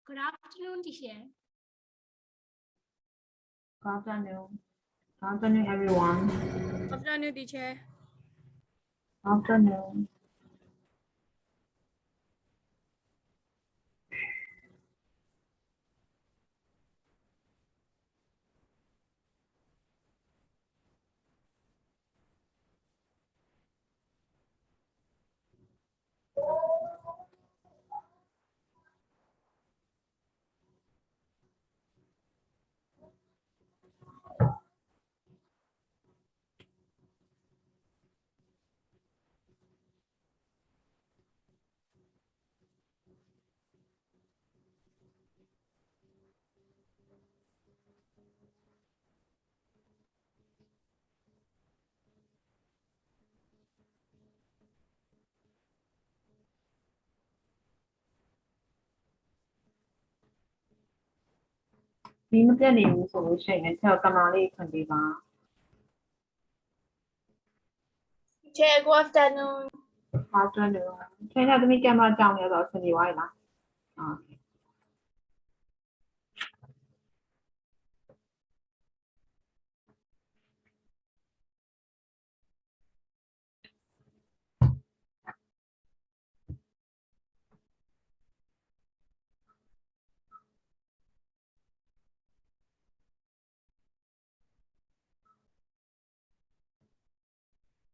Good afternoon, teacher. Good afternoon. Good afternoon, everyone. Good afternoon, teacher. Good afternoon. Teacher, good afternoon. afternoon. 看一下这边 camera 照你就顺利歪啦。Okay.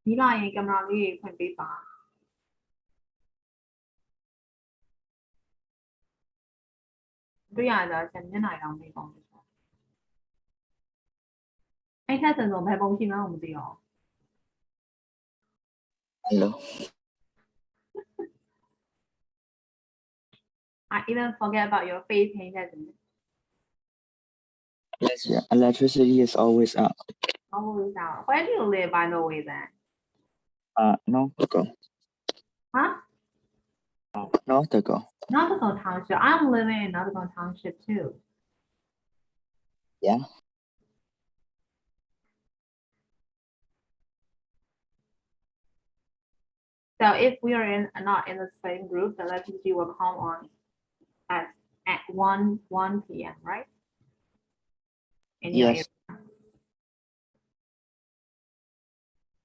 Đi lại camera đi phần bị phá. Bây giờ chân như này làm gì còn. Anh thấy từng rồi phải bông chim nó không gì hả? Hello. I even forget about your face. Yes, yeah. Electricity is always out. Always out. Where do you live, by the way, then? Nautical. Huh? Nautical. Nautical Township. I'm living in Nautical Township too. Yeah. So if we are not in the same group, the electricity will come on at 1 p.m., right? In your Yes. area.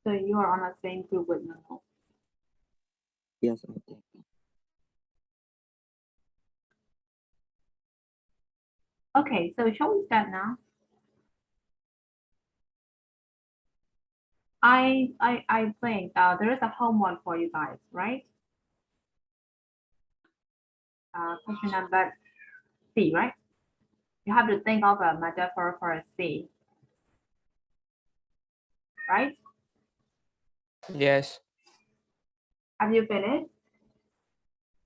So you are on the same group with me. Yes. Okay. Okay, so shall we start now? I think there is a homework for you guys, right? Question number C, right? You have to think of a metaphor for a C, right? Yes. Have you finished?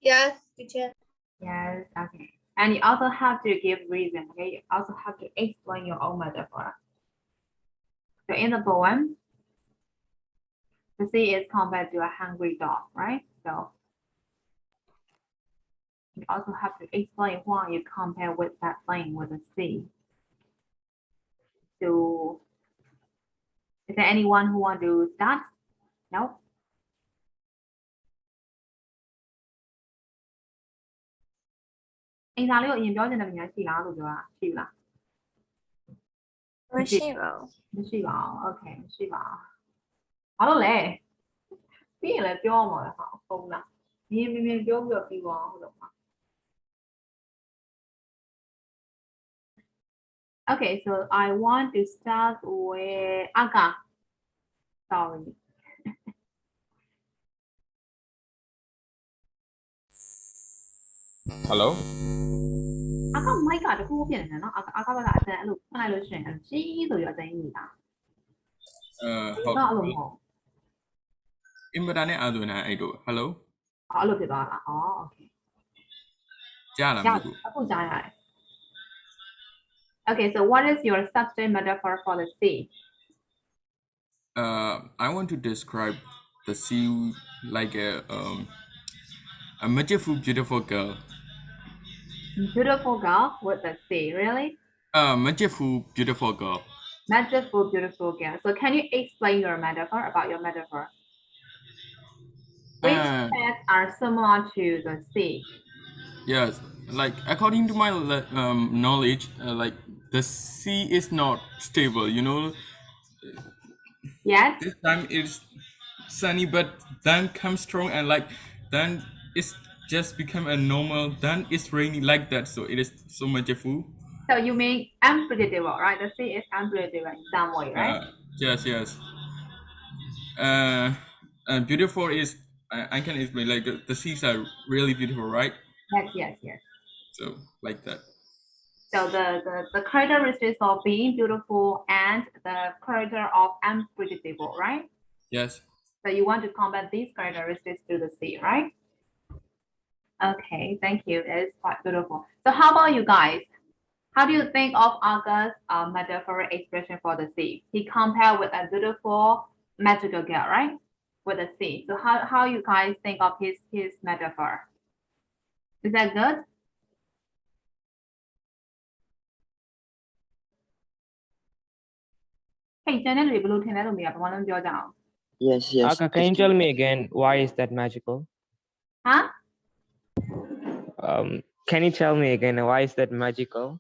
Yes, teacher. Yes, okay. And you also have to give reason, okay? You also have to explain your own metaphor. So in the poem, the sea is compared to a hungry dog, right? So you also have to explain why you compare with that thing with the sea. So is there anyone who want to start? No? In လေးကိုအရင်ပြောချင်တဲ့ညာရှိလားလို့ပြောတာရှိလားမရှိပါဘူး Okay မရှိပါဘူးဘာလို့လဲပြီးရင်လည်းပြောမှာလေဟာဟုတ်လားမြင်ပြောပြီးတော့ပြီးပါအောင်လို့ပါ Okay, so I want to start with Aga. Sorry. Hello. Aga mic ကတခုဖြစ်နေတယ်နော်Agaဘက်ကအတန်အဲ့လိုခဏလို့ရှိရင်ကြီးဆိုပြီးအတန်ကြီးနေတာဟုတ်တော့အဲ့လိုမဟုတ် အင်မတန်နဲ့အားသွင်းတာအဲ့တို့ Hello အဲ့လိုဖြစ်သွားတာဟော Okay ကြားလားမသိဘူး အခုကြားရတယ် Okay, so what is your subject metaphor for the sea? I want to describe the sea like a magical beautiful girl. Beautiful girl with the sea, really? Magical beautiful girl. Magical beautiful girl. So can you explain your metaphor about your metaphor? Which pets are similar to the sea? Yes, like according to my knowledge, like the sea is not stable. You know, Yes. this time it's sunny, but then comes strong and like then it's just become a normal. Then it's raining like that, so it is so magicful. So you mean unpredictable, right? The sea is unpredictable in some way, right? Yes, yes. Uh, and beautiful is I can explain like the seas are really beautiful, right? Yes, yes, yes. So like that. So the characteristics of being beautiful and the character of unpredictable, right? Yes. So you want to combat these characteristics to the sea, right? Okay, thank you. That is quite beautiful. So how about you guys? How do you think of August's metaphoric expression for the sea? He compared with a beautiful magical girl, right? With the sea. So how you guys think of his metaphor? Is that good? Hey, Janet, blue tin lo mira, one of your down. Yes, yes. Aka, can you tell me again why is that magical? Huh? Can you tell me again why is that magical?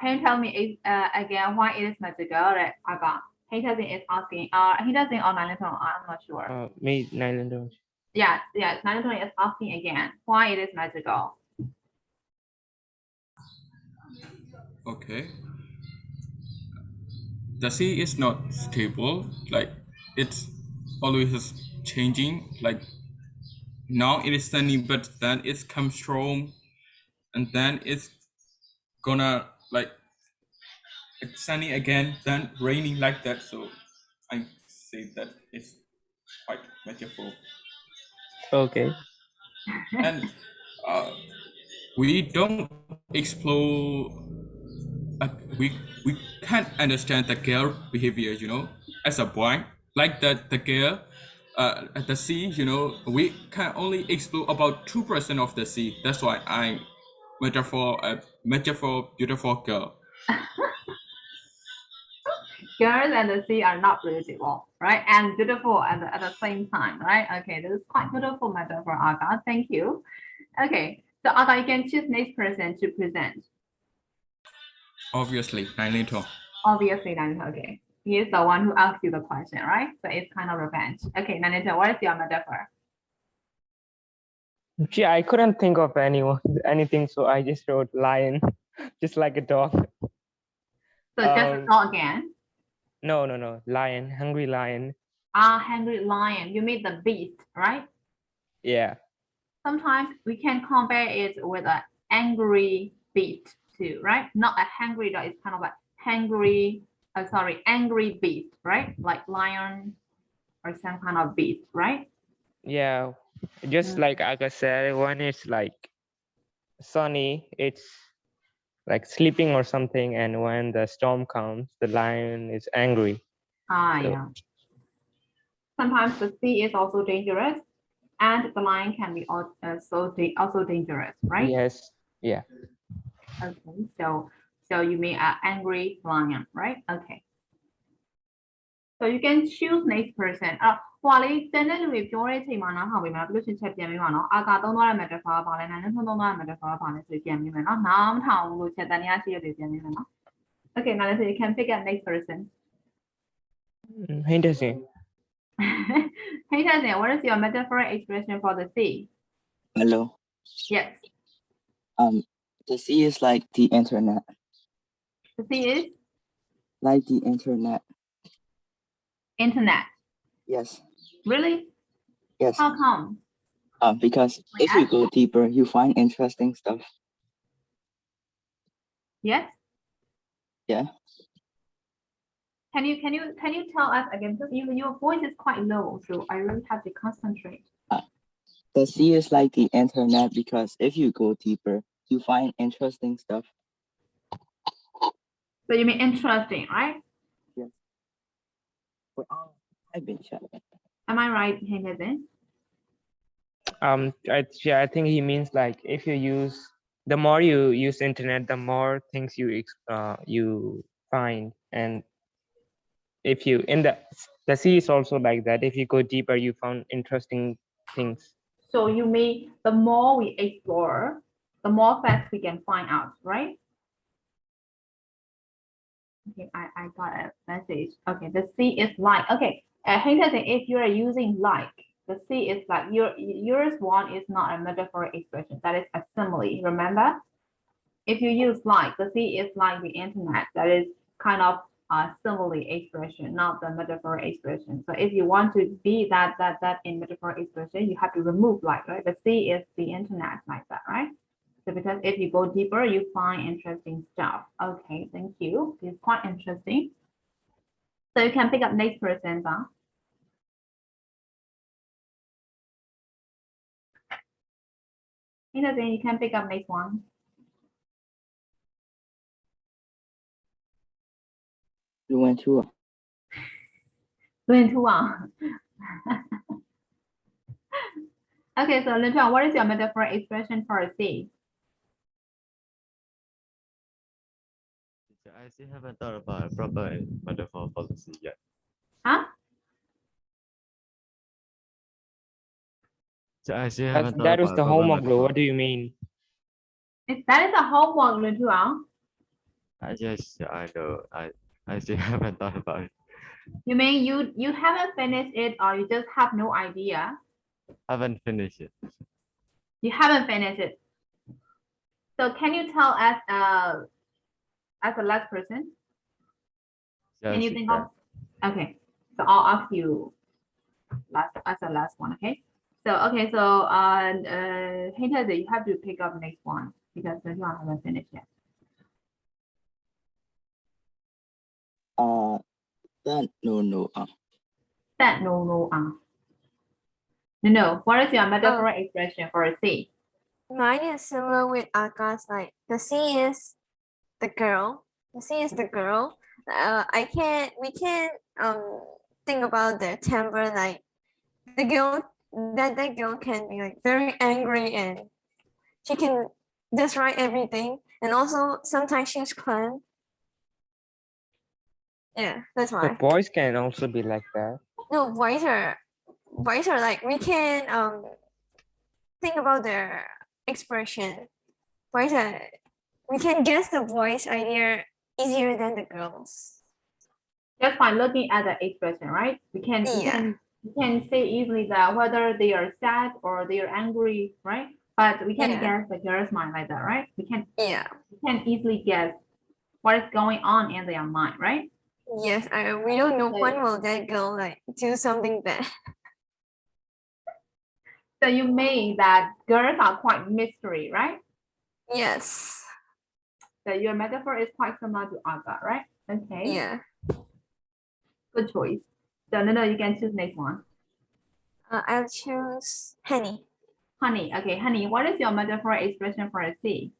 Can you tell me again why it is magical? Right, Aga. He doesn't is asking. He doesn't on I'm not sure. Me, Nine. Yes, yes. Nanatone is asking again why it is magical. Okay. The sea is not stable. Like it's always changing. Like now it is sunny, but then it's come strong, and then it's gonna like it's sunny again, then raining like that. So I say that it's quite metaphor. Okay. And we don't explore. Uh, we we can't understand the girl behavior. You know, as a boy, like the girl. At the sea, you know, we can only explore about 2% of the sea. That's why I'm metaphor beautiful girl. Girls and the sea are not beautiful, right? And beautiful at the same time, right? Okay, this is quite beautiful metaphor, Aga. Thank you. Okay, so Aga, you can choose next person to present. Obviously, Nailito. Obviously, Nanita, okay. He is the one who asked you the question, right? So it's kind of revenge. Okay, Nanita, what is your metaphor? Gee, I couldn't think of anything, so I just wrote lion, just like a dog. So just go again. No, lion, hungry lion. Hungry lion. You mean the beast, right? Yeah. Sometimes we can compare it with an angry beast too, right? Not a hungry dog. It's kind of like hungry. Angry beast, right? Like lion or some kind of beast, right? Yeah, just like Aka said, when it's like sunny, it's like sleeping or something, and when the storm comes, the lion is angry. Yeah. Sometimes the sea is also dangerous, and the lion can be also dangerous, right? Yes. Yeah. Okay. So you mean an angry lion, right? Okay. So you can choose next person ဟိုလေးတန်းတဲ့လူတွေပြောတဲ့အချိန်မှာနားထောင်ပေးမှာပြီးလို့ချင်းချက်ပြန်ပြီးပါနော်အာကာသုံးသွားတဲ့ metaphor ပါလဲနာနဲ့ထုံးသုံးသွားတဲ့ metaphor ပါလဲဆိုပြန်ပြီးမယ်နော်နားမထောင်ဘူးလို့ချက်တန်းရရှိရပြန်ပြီးမယ်နော် Okay now let's say you can pick up next person Interesting. Hey Tasin, what is your metaphoric expression for the sea? Hello. Yes. The sea is like the internet. The sea is Like the internet. Internet. Yes. Really? Yes. How come? Because if you go deeper, you find interesting stuff. Yes. Yeah. Can you tell us again? Because your voice is quite low, so I really have to concentrate. The sea is like the internet because if you go deeper, you find interesting stuff. So you mean interesting, right? Yes. Well, I've been shut. Am I right, Henderson? I think he means like if you use, the more you use internet, the more things you find, and if you the sea is also like that. If you go deeper, you found interesting things. So you mean the more we explore, the more fast we can find out, right? Okay, I got a message. Okay, the C is like. Okay, Hinterton, if you are using like, the C is like, yours one is not a metaphoric expression. That is a simile, remember? If you use like, the C is like the internet. That is kind of a simile expression, not the metaphoric expression. So if you want to be that in metaphoric expression, you have to remove like, right? The C is the internet like that, right? So because if you go deeper, you find interesting stuff. Okay, thank you. It's quite interesting. So you can pick up next person, Bang. Then you can pick up next one. You went to Lin Tuan. Okay, so Lin Tuan, what is your metaphor expression for a C? I still haven't thought about a proper metaphor for the sea yet. Huh? So I still haven't thought That is about the a proper homework, bro. metaphor. What do you mean? That is a homework, Lin Tuan. Yes, I know. I still haven't thought about it. You mean you haven't finished it or you just have no idea? Haven't finished it. You haven't finished it. So can you tell us as a last person? Can you Yes, think yeah. of? Okay, so I'll ask you as a last one, okay? So okay, so Hinter, you have to pick up next one because this one haven't finished yet. that no That no. No. What is your metaphoric expression for a C? Mine is similar with Aka's. Like the C is the girl. The C is the girl. We can think about the temper. Like the girl, that girl can be like very angry and she can destroy everything. And also sometimes she's calm. Yeah, that's So why. boys can also be like that. No, wiser. Like we can think about their expression. Wiser. We can guess the boys' idea easier than the girls. Just by looking at the expression, right? We can say easily that whether they are sad or they are angry, right? But we can Yeah. guess the girl's mind like that, right? We can Yeah. easily guess what is going on in their mind, right? Yes, we don't know So- when will that girl like do something bad. So you mean that girls are quite mystery, right? Yes. So your metaphor is quite similar to Aga, right? Okay, Yeah. good choice. So no, you can choose next one. I'll choose Henny. Honey, okay, honey, what is your metaphor expression for a C?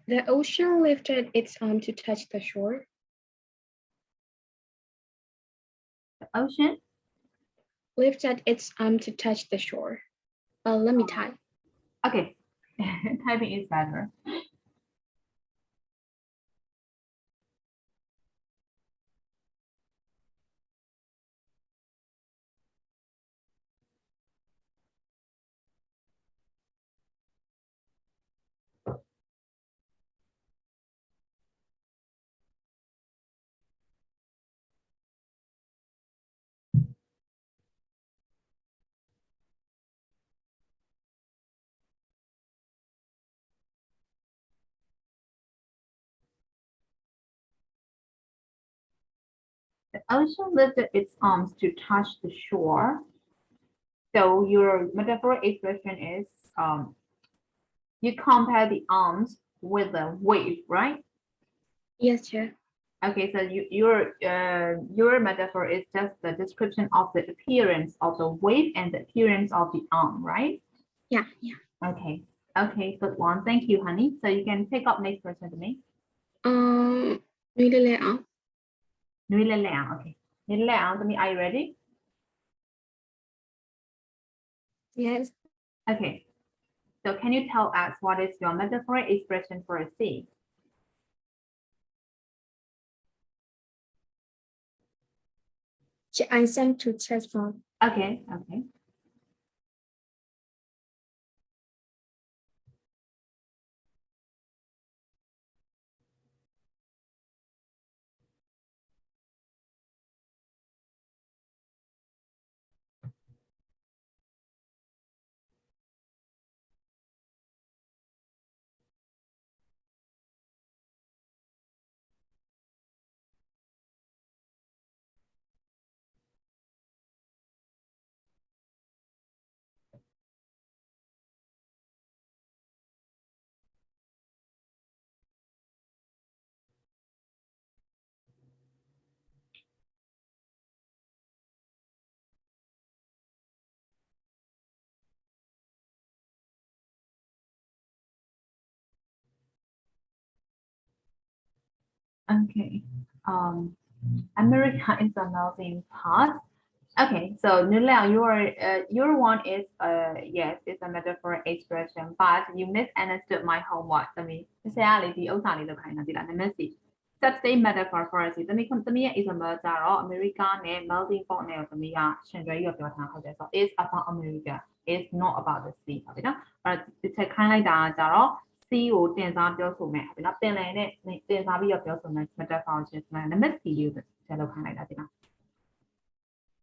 The ocean lifted its arm to touch the shore. The ocean? Lifted its arm to touch the shore. Let me type. Okay, typing is better. The ocean lifted its arms to touch the shore. So your metaphoric expression is you compare the arms with the wave, right? Yes, sir. Okay, so your metaphor is just the description of the appearance of the wave and the appearance of the arm, right? Yeah. Okay, good one. Thank you, honey. So you can pick up next person to me. Nuôi lê lê ảo. Nui le liang. Okay. Nui le liang to me. Are you ready? Yes. Okay. So can you tell us what is your metaphoric expression for a C? I sent to chat box. Okay, okay. Okay. America is a melting pot. Okay, so Nuliang, your one is yes, it's a metaphor expression, but you misunderstood my homework. သမီးဆရာကလေဒီဥစ္စာလေးလောက်ခိုင်းတာဒီလားနံပါတ် C substate metaphor for us သမီးရဲ့ example ကြတော့ America နဲ့ melting pot နဲ့သမီးကရှင်တွဲပြီးတော့ပြောထားဟုတ်တယ်ဆိုတော့ is about America is not about the sea ဟုတ်ပြီနော်အဲ့တော့ဒီချက်ခိုင်းလိုက်တာကြတော့ C ကိုတင်စားပြောဆိုမယ်ဟုတ်ပြီနော်ပင်လယ်နဲ့တင်စားပြီးတော့ပြောဆိုမယ် metaphor ချင်းနံပါတ် C လေးကိုဆက်လုပ်ခိုင်းလိုက်တာဒီလား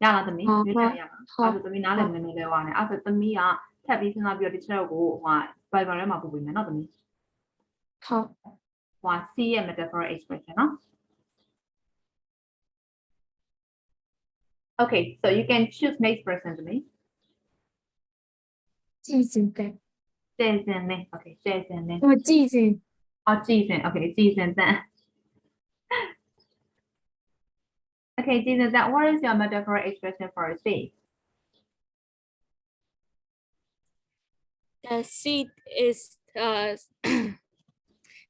ရလားသမီးရွေးချယ်ရလားအဲ့ဒါသမီးနားလည်နည်းနည်းလေးဝါနဲ့အဲ့ဒါသမီးကထပ်ပြီးစဉ်းစားပြီးတော့ teacher ကိုဟို Viber ထဲမှာပို့ပေးမယ်နော်သမီး ဟုတ် ဟို C ရဲ့ metaphor expression နော် Okay so you can choose next person to me 记性的 Jason နဲ့ Okay Jason နဲ့ 我记性 Oh Jason Okay Jason then Okay Jason then what is your metaphor expression for C The sea is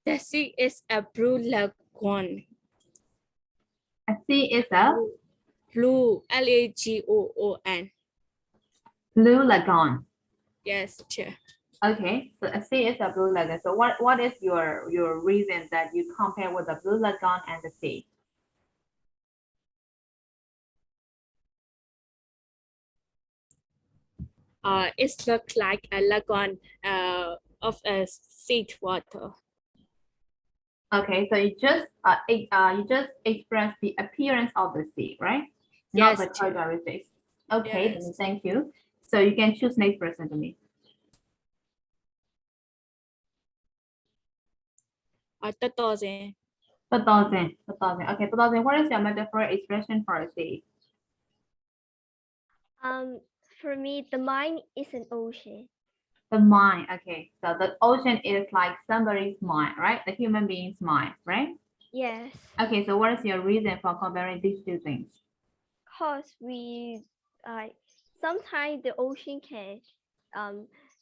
the sea is a blue lagoon. A C is a Blue Lagoon. blue lagoon Yes, teacher. Okay, so a C is a blue lagoon. So what is your reason that you compare with the blue lagoon and the sea? It looks like a lagoon of sea water. Okay, so you just express the appearance of the sea, right? Not Yes, the teacher. characteristics. Okay, Yes. thank you. So you can choose next person to me. $1,000. 2000. Okay, 2000. What is your metaphor expression for a sea? For me, the mind is an ocean. The mind. Okay, so the ocean is like somebody's mind, right? The human being's mind, right? Yes, Okay, so what is your reason for comparing these two things? cause we sometimes the ocean can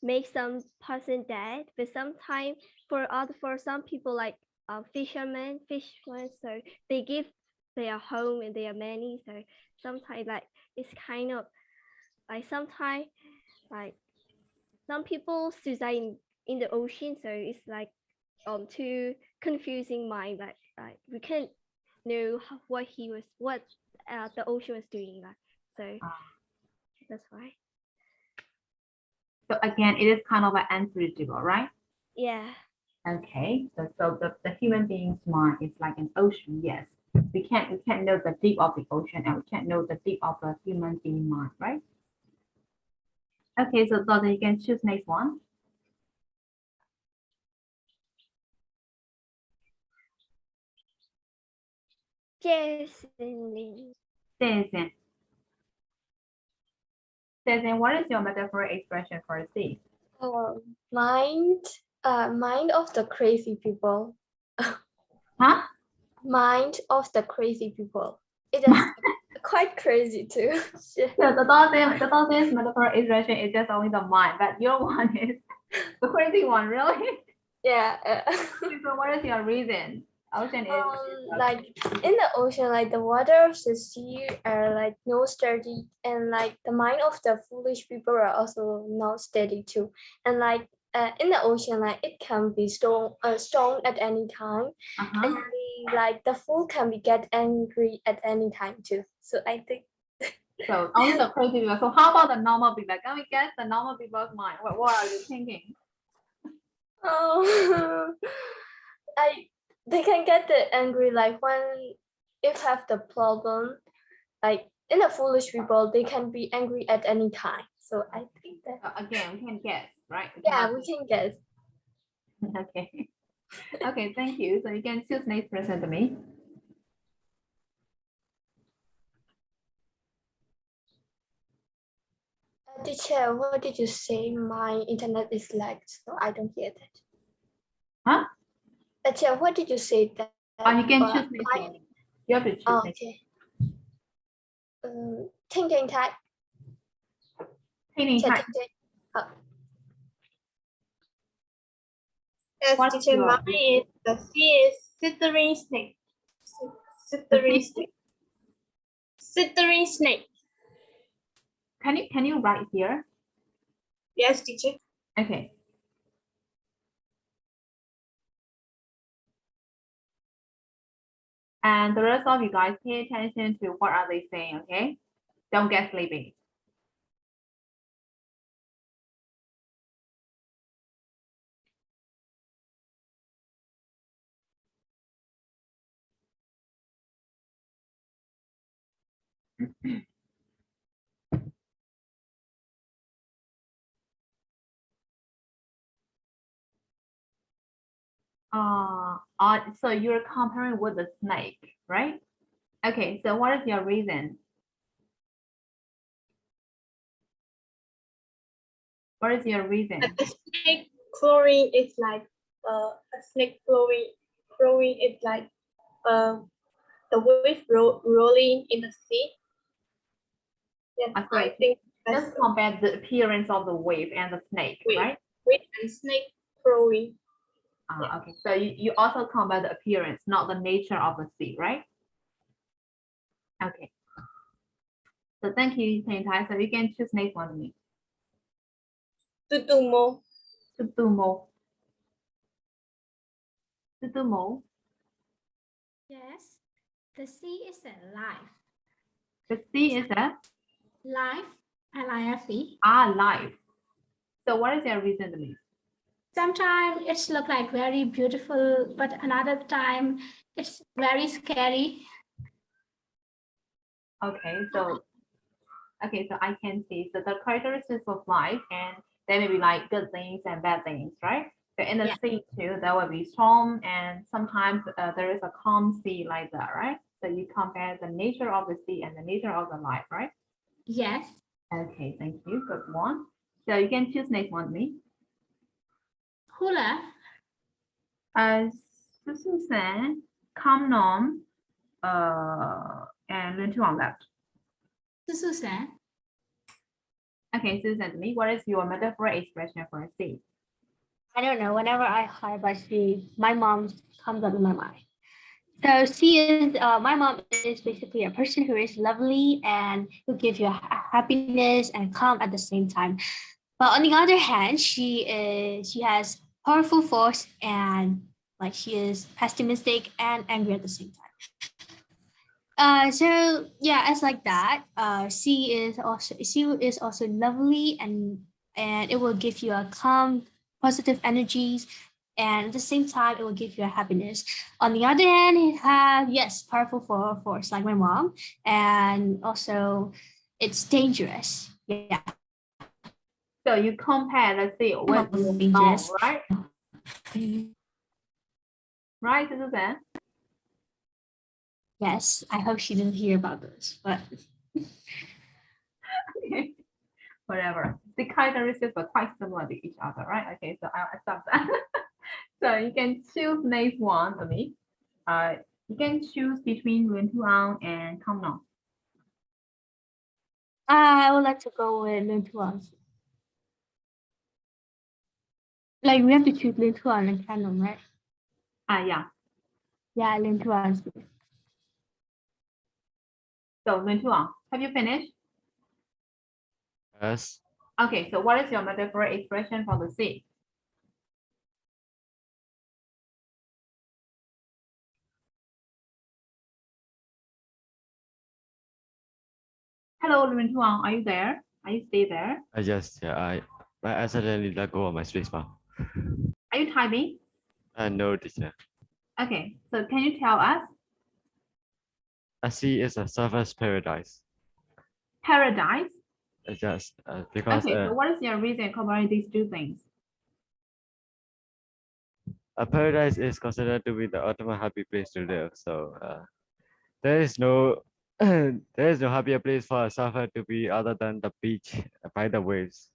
make some person dead, but sometimes for some people like fishermen, so they give their home and their money. So sometimes like it's kind of like sometimes like some people suicide in the ocean. So it's like too confusing mind. Like we can't know what the ocean was doing. Like so that's why. So again, it is kind of an unpredictable, right? Yeah. Okay, so the human being's mind is like an ocean. Yes, we can't know the deep of the ocean, and we can't know the deep of the human being mind, right? Okay, so then you can choose next one. Jason. Jason, what is your metaphor expression for sea? Mind of the crazy people. Huh? Mind of the crazy people. It is quite crazy too. So the thousand's metaphor expression is just only the mind, but your one is the crazy one, really? Yeah. So what is your reason? Ocean is Like in the ocean, like the water of the sea are like no steady, and like the mind of the foolish people are also not steady too. And like in the ocean, like it can be storm at any time, and like the fool can be get angry at any time too. So I think So only the crazy people. So how about the normal people? Can we guess the normal people's mind? What are you thinking? Oh, they can get the angry like when if have the problem, like in the foolish people, they can be angry at any time. So I think that Again, we can guess, right? yeah, we can guess. Okay. Okay, thank you. So you can choose next person to me. Teacher, what did you say? My internet is lagged, so I don't hear that. Huh? Teacher, what did you say that? Oh, you can choose next one. You have to choose Oh, next. okay. Thinking type. Painting Teacher, type. thinking. Oh. Yes, What's teacher, your- mine is the C is cittering snake. Cittering snake. Cittering snake. Can you write here? Yes, teacher. Okay. And the rest of you guys pay attention to what are they saying, okay? Don't get sleepy. So you're comparing with the snake, right? Okay, so what is your reason? What is your reason? The snake chlorine is like a snake chlorine is like the wave rolling in the sea. Yes, Ah, I sorry. think that's Just compare the appearance of the wave and the snake, Wave. right? wave and snake chlorine. Okay, so you also compare the appearance, not the nature of the sea, right? Okay. So thank you, Thanh Thái. So you can choose next one to me. Tutumo. Tutumo. Tutumo. Yes, the sea is alive. The sea is a Life, L-I-F-E. life. So what is your reason to me? Sometimes it's look like very beautiful, but another time it's very scary. Okay, so I can see so the characteristics of life, and there may be like good things and bad things, right? So in the Yeah. sea too, there will be storm, and sometimes there is a calm sea like that, right? So you compare the nature of the sea and the nature of the life, right? Yes. Okay, thank you. Good one. So you can choose next one, me. Who left? Susan, Kam Nom, and Lin Tuan left. Susan. Okay, Susan, to me, what is your metaphor expression for a sea? I don't know. Whenever I hear about sea, my mom comes up in my mind. So she is, my mom is basically a person who is lovely and who gives you happiness and calm at the same time. But on the other hand, she has powerful force and like she is pessimistic and angry at the same time. So yeah, it's like that. She is also lovely and it will give you a calm, positive energies, and at the same time, it will give you a happiness. On the other hand, it have yes, powerful force like my mom, and also it's dangerous. Yeah. So you compare the sea with your mom, dangerous. right? Right, Susan? Yes, I hope she didn't hear about this, but Okay. Whatever. The characteristics are quite similar to each other, right? Okay, so I'll accept that. So you can choose next one for me. You can choose between Luen Tuan and Kam Nom. I would like to go with Lin Tuan. Like we have to choose Lin Tuan and Canon, right? Yeah. Yeah, Lin Tuan. So Luen Tuan, have you finished? Yes. Okay, so what is your metaphor expression for the sea? Hello, Lin Tuang, are you there? Are you still there? I accidentally let go of my spacebar. Are you typing? No, teacher. Okay, so can you tell us? A sea is a surfer's paradise. Paradise? Because Okay, so what is your reason comparing these two things? a paradise is considered to be the ultimate happy place to live. So there is no there is no happier place for a surfer to be other than the beach by the waves.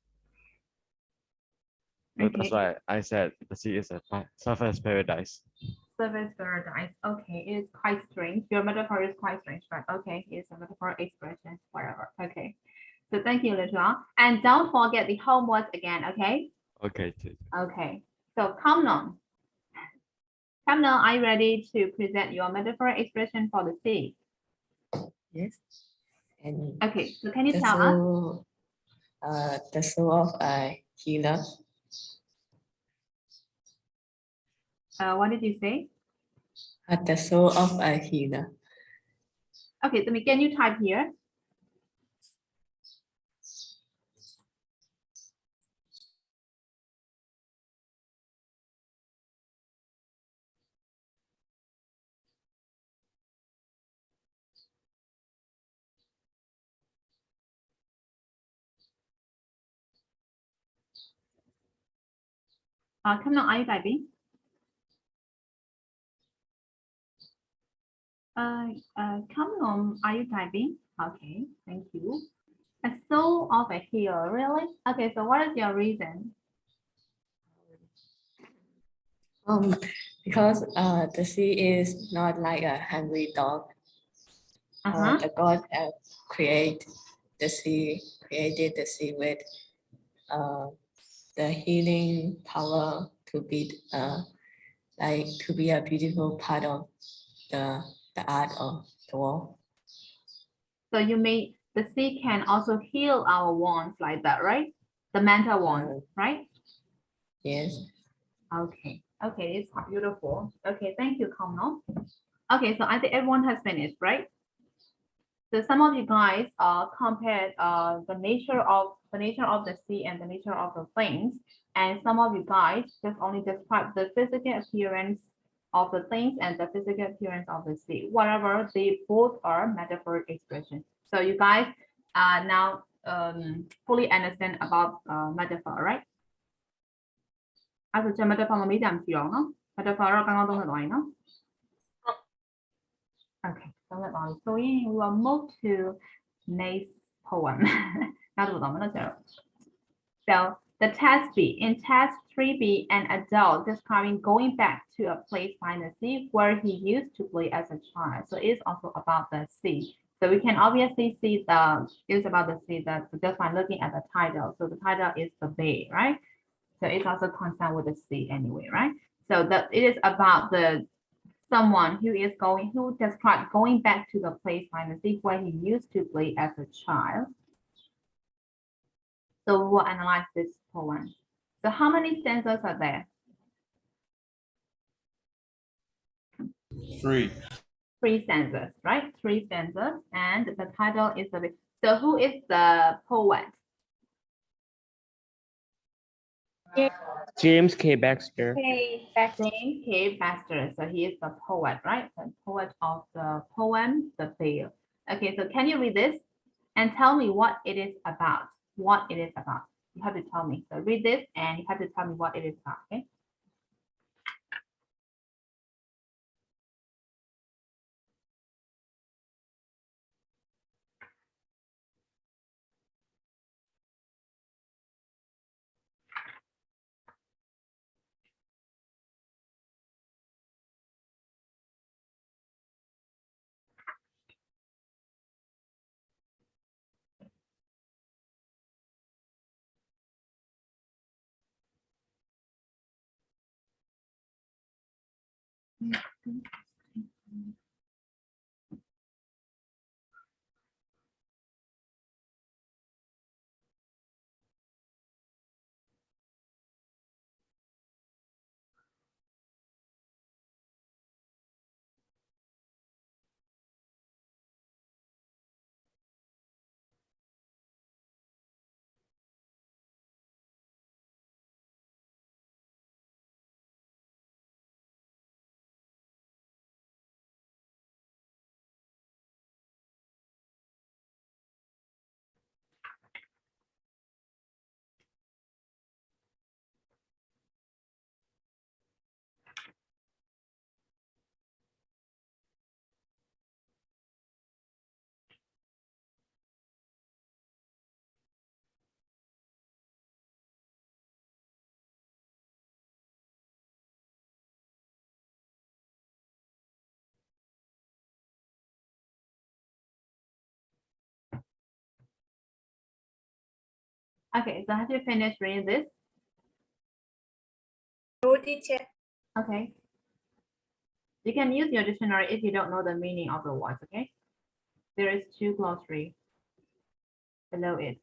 So that's why I said the sea is a surfer's paradise. Surface paradise. Okay, it is quite strange. Your metaphor is quite strange, but okay, it's a metaphor expression, whatever. Okay. So thank you, Lituan. And don't forget the homework again, okay? Okay, teacher. Okay. So Kamnon. Kamnon, are you ready to present your metaphor expression for the sea? Yes. And Okay, so can you tell us? the soul of a healer. What did you say? The soul of a healer. Okay, so can you type here? Come on, are you typing? Come on, are you typing? Okay, thank you. A soul of a healer, really? Okay, so what is your reason? Because the sea is not like a hungry dog. The God have created the sea with the healing power to be to be a beautiful part of the art of the world. So you mean the sea can also heal our wounds like that, right? The mental wounds, right? Yes. Okay. Okay, it's beautiful. Okay, thank you, Kamno. Okay, so I think everyone has finished, right? So some of you guys compared the nature of the sea and the nature of the things, and some of you guys just only describe the physical appearance of the things and the physical appearance of the sea. Whatever, they both are metaphoric expressions. So you guys now fully understand about metaphor, right? အဲ့ဆိုကျွန်မတစ်ဖက်မှာမေးကြမကြည့်အောင်နော်မတစ်ဖက်တော့ကောင်းကောင်းသုံးသက်သွားရင်နော် Okay သုံးသက်သွားပြီဆိုရင် we will move to Nay's poem နောက်တစ်ခုတော့မနော်ကျတော့ So the test B in test 3B an adult describing going back to a place by the sea where he used to play as a child, so it's also about the sea. So we can obviously see it's about the sea that just by looking at the title. So the title is the bay, right? So it's also concerned with the sea anyway, right? So that it is about someone who described going back to the place by the sea where he used to play as a child. So we will analyze this poem. So how many stanzas are there? 3. 3 stanzas, right? 3 stanzas, and the title is the. So who is the poet? James K. Baxter. James K. Baxter. So he is the poet, right? The poet of the poem, The Veil. Okay, so can you read this and tell me what it is about? What it is about. You have to tell me. So read this and you have to tell me what it is about, okay? Okay, so have you finished reading this? No, teacher. Okay. You can use your dictionary if you don't know the meaning of the words, okay? There is 2 glossary below it.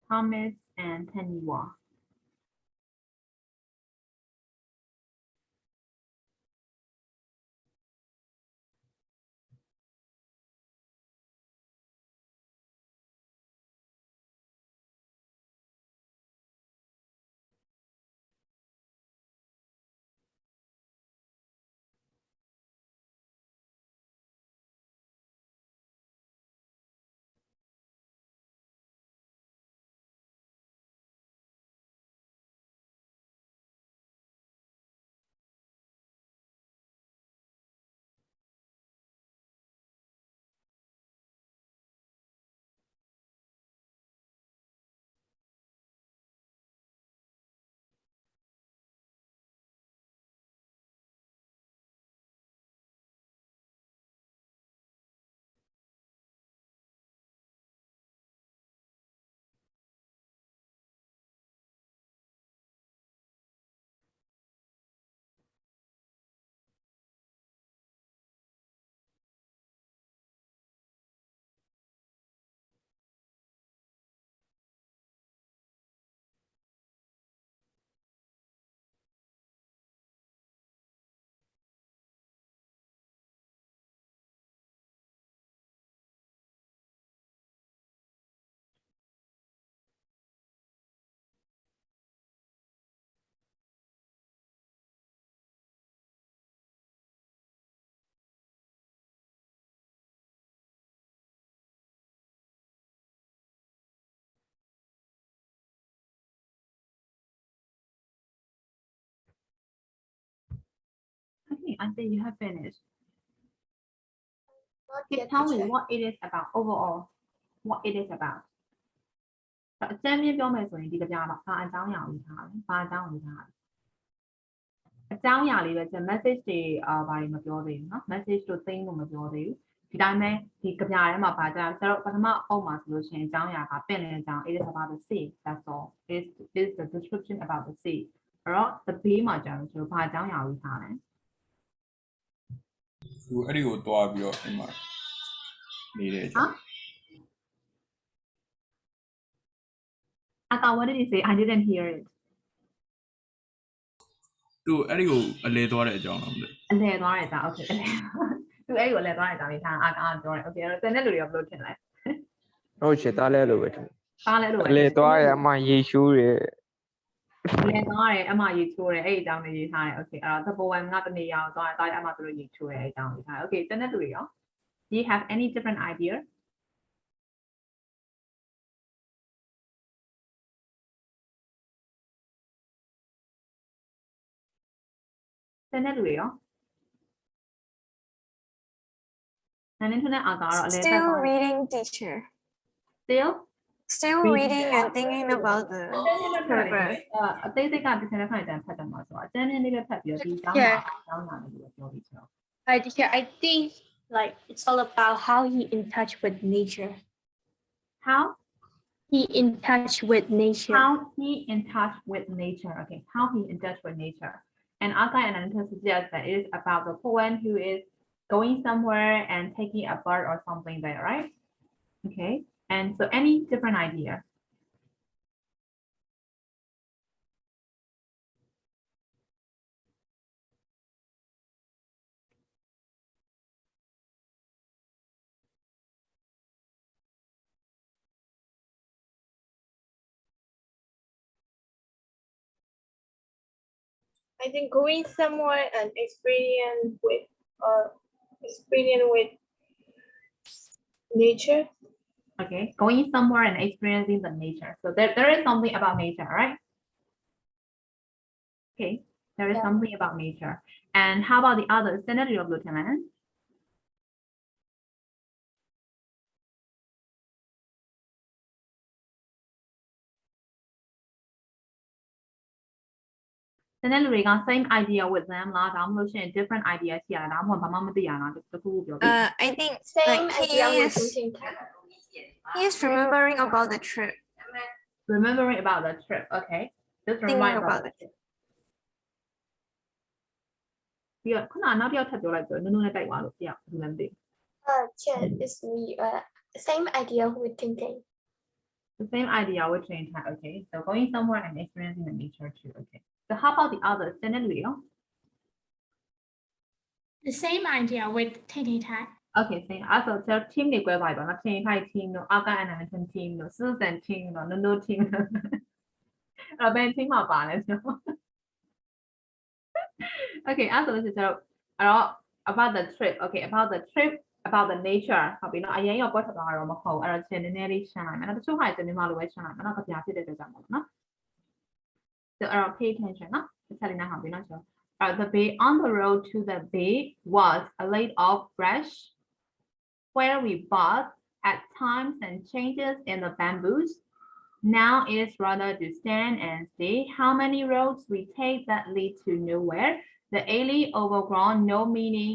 Thomas and Taniwa. Okay, I think you have finished. Okay, tell me what it is about overall. What it is about. အကျဉ်းပြပြောမယ်ဆိုရင်ဒီကြပြမှာဘာအကြောင်းအရာကိုထားလဲဘာအကြောင်းကိုထားလဲအကြောင်းအရာလေးပဲကျ message တွေဘာတွေမပြောသေးဘူးเนาะ message တို့ thing တို့မပြောသေးဘူးဒီတိုင်းပဲဒီကြပြထဲမှာပါကြဆရာတို့ပထမအုပ်မှာဆိုလို့ရှိရင်အကြောင်းအရာကပင့်လင်းအကြောင်း it is about the sea that's all it is the description about the sea အဲ့တော့ the B မှာကျတော့ကျွန်တော်ဘာအကြောင်းအရာကိုထားလဲသူအဲ့ဒီကိုတွားပြီးတော့အိမ်မှာနေတယ်ကျွန်တော် Aka, what did you say? I didn't hear it. သူအဲ့ဒီကိုအလဲသွားတဲ့အကြောင်းလားမသိ အလဲသွားတဲ့အကြောင်း okay သူအဲ့ဒီကိုအလဲသွားတဲ့အကြောင်းလေးထားအာပြောတယ် okay အဲ့တော့တနေ့လူတွေကဘယ်လိုထင်လဲ ဟုတ်ချေတားလဲလို့ပဲထင် တားလဲလို့ပဲ လေသွားရအမှရေရှိုးတယ် လဲသွားတယ်အမရေချိုးတယ်အဲ့ဒီအကြောင်းလေးရေးထားတယ် okay အဲ့တော့ the poem ကတနေ့ရအောင်သွားတယ်အမသူတို့ရေချိုးတယ်အဲ့ဒီအကြောင်းလေးထားတယ် okay တနေ့လူတွေရော do you have any different ideaတနေ့လူတွေရောနည်းနည်းထနဲ့အာကတော့အလဲတက် Still သွားတယ် reading, teacher. still reading and thinking about the paragraph. အသေးစိတ်ကဒီစနေခိုင်တန်ဖတ်တယ်မှာဆိုတော့အကျဉ်းချင်းလေးပဲဖတ်ပြီးတော့ဒီအကြောင်းအကြောင်းလေးကိုပြောပြီးဆိုတော့ I think like it's all about how he in touch with nature. How he in touch with nature. How he in touch with nature. Okay, how he in touch with nature. And Aka and Anita suggest that it is about the poet who is going somewhere and taking a bird or something there, right? Okay, and so any different idea? I think going somewhere and experience with nature. Okay, going somewhere and experiencing the nature. So there is something about nature, right? Okay, there is something about nature. And how about the other scenario, Lieutenant? Then we got same idea with them. I'm looking at different ideas here. I think Same like he idea with is losing time. He's remembering about the trip. Remembering about the trip. Okay. Just Thinking remind about about it. it. ပြီးတော့ခုနနောက်တစ်ယောက်ထပ်ပြောလိုက်ဆိုနုနုနဲ့တိုက်သွားလို့ပြဘူးလည်းမသိဘူး Chat is me. Same idea with thinking. The same idea with train time. Okay. So going somewhere and experiencing the nature too. Okay. So how about the others? Send it real. The same idea with taking time. Okay. Same. Also, so team တွေ ကွဲသွားပြီပေါ့နော် train fight team တို့ Aka animation team တို့ Susan team တို့ No team တို့အဲ့ဘယ် team မှာပါလဲဆိုတော့ Okay. Also ဆိုတော့အဲ့တော့ about the trip. Okay. About the trip. About the nature ဟုတ်ပြီနော်အရင်ရောပွက်ထွက်သွားတာတော့မဟုတ်ဘူးအဲ့တော့ချင်းနည်းနည်းလေးရှင်းလိုက်မယ်နော်တချို့ဟာတွေမြန်မာလိုပဲရှင်းလိုက်မယ်နော်ကြပြဖြစ်တဲ့အတွက်ကြောင့်ပေါ့နော် So pay attention နော်တစ်ချက်လေးနားထောင်ပြီးနော်ဆိုတော့ the bay on the road to the bay was a lake of fresh where we bought at times and changes in the bamboos. Now it's rather to stand and see how many roads we take that lead to nowhere. The alley overgrown, no meaning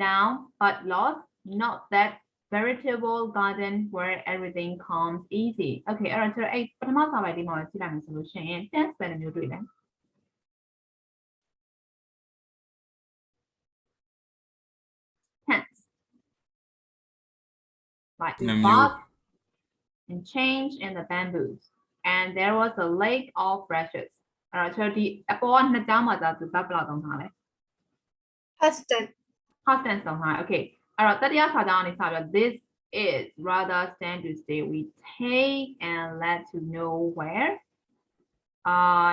now but lost. Not that veritable garden where everything comes easy. Okay, အဲ့တော့အဲ့ပထမစာပိုက်လေးမှာကြည့်လိုက်မယ်ဆိုလို့ရှိရင် tense ပဲမျိုးတွေ့တယ် tense like we bought and changed in the bamboos and there was a lake of rushes အဲ့တော့ဒီအပေါ်ကနှစ်ကြောင်းမှာသာသူဘယ်လောက်သုံးထားလဲ past tense past tense သုံးထားတယ် okay အဲ့တော့တတိယစာကြောင်းကနေစပြီး this is rather stand to stay we take and let to nowhere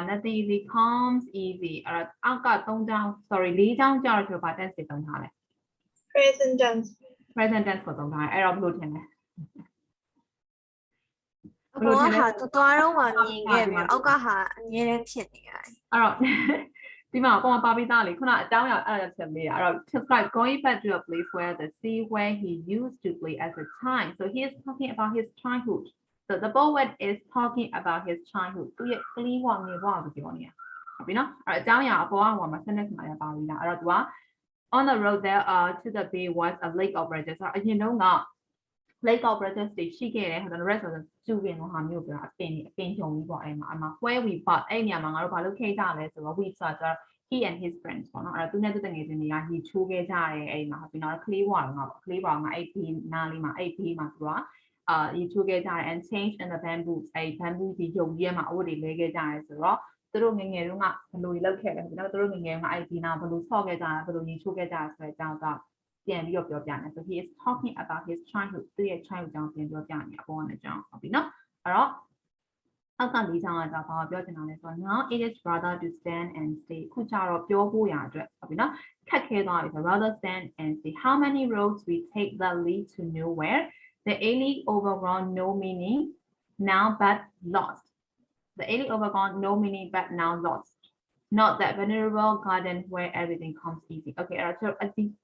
nothing easy comes easy အဲ့တော့အောက်က3ကြောင်း sorry 4ကြောင်းကြာတော့ဆိုပါ tense တွေသုံးထားတယ် present tense ကိုသုံးထားတယ်အဲ့တော့ဘယ်လိုထင်လဲ အပေါ်ကဟာတူတော်တော့မှမြင်ခဲ့ပြီအောက်ကဟာအငြင်းတန်းဖြစ်နေရတယ် အဲ့တော့ဒီမှာပုံပါပြီးသားလေခုနအကြောင်းအရာအဲ့ဒါချက်မေးတာအဲ့တော့ describe going back to a place where the sea where he used to play as a child so he is talking about his childhood so the poet is talking about his childhood သူရဲ့ကလေးဘဝငယ်ဘဝကိုပြောနေတာဟုတ်ပြီနော်အဲ့တော့အကြောင်းအရာအပေါ်ကဟိုမှာ sentence မှာပါပြီးလားအဲ့တော့သူက on the road there to the bay was a lake of rushes ဆိုတော့အရင်တုန်းက lake of rushes တွေရှိခဲ့တယ်ဟို the rest ဆိုတော့ကျူပင်လိုဟာမျိုးပြောတာအပင်ဖြုံကြီးပေါ့အဲ့မှာ where we bought အဲ့နေရာမှာငါတို့ဘာလုပ်ခဲ့ကြလဲဆိုတော့ we ဆိုတော့ he and his friends ပေါ့နော်အဲ့တော့သူနဲ့သူတငယ်ချင်းတွေကhe ချိုးခဲ့ကြတယ်အဲ့မှာပြီးတော့ကလေးဘွားတော့ငါပေါ့ကလေးဘွားကအဲ့ဒီနားလေးမှာအဲ့ဒီမှာသူကhe ချိုးခဲ့ကြတယ် and change in the bamboo အဲ့ bamboo ဒီယုံကြီးမှာအဝတ်တွေလဲခဲ့ကြတယ်ဆိုတော့သူတို့ငငယ်တုန်းကဘယ်လိုလုပ်ခဲ့လဲပြီးတော့သူတို့ငငယ်ကအဲ့ဒီနာဘယ်လိုဆော့ခဲ့ကြတာဘယ်လိုချိုးခဲ့ကြတာဆိုတဲ့အကြောင်းတော့ပြန်ပြီးတော့ပြောပြနေ so he is talking about his childhood သူရဲ့ childhood ကြောင့်ပြန်ပြောပြနေအပေါ်ကနေကြောင်းဟုတ်ပြီနော်အဲ့တော့အောက်က၄ချောင်းကဘာပြောချင်တာလဲဆိုတော့ now it is rather to stand and stay ခုကျတော့ပြောဖို့ရအတွက်ဟုတ်ပြီနော်ခက်ခဲသွားပြီဆို rather stand and stay how many roads we take that lead to nowhere the alley overgrown no meaning now but lost the alley overgrown no meaning but now lost not that venerable garden where everything comes easy okay အဲ့တော့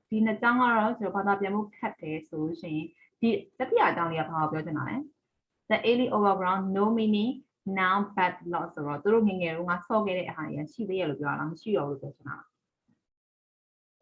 ဒီနှစ်ကြောင်းကတော့ဆိုတော့ဘာသာပြန်ဖို့ခက်တယ်ဆိုလို့ရှိရင်ဒီတတိယအကြောင်းလေးကဘာကိုပြောချင်တာလဲ the alley overgrown no meaning now but lost ဆိုတော့သူတို့ငငယ်တုန်းကဆော့ခဲ့တဲ့အားကြီးရှိသေးရလို့ပြောတာမရှိတော့ဘူးပြောချင်တာ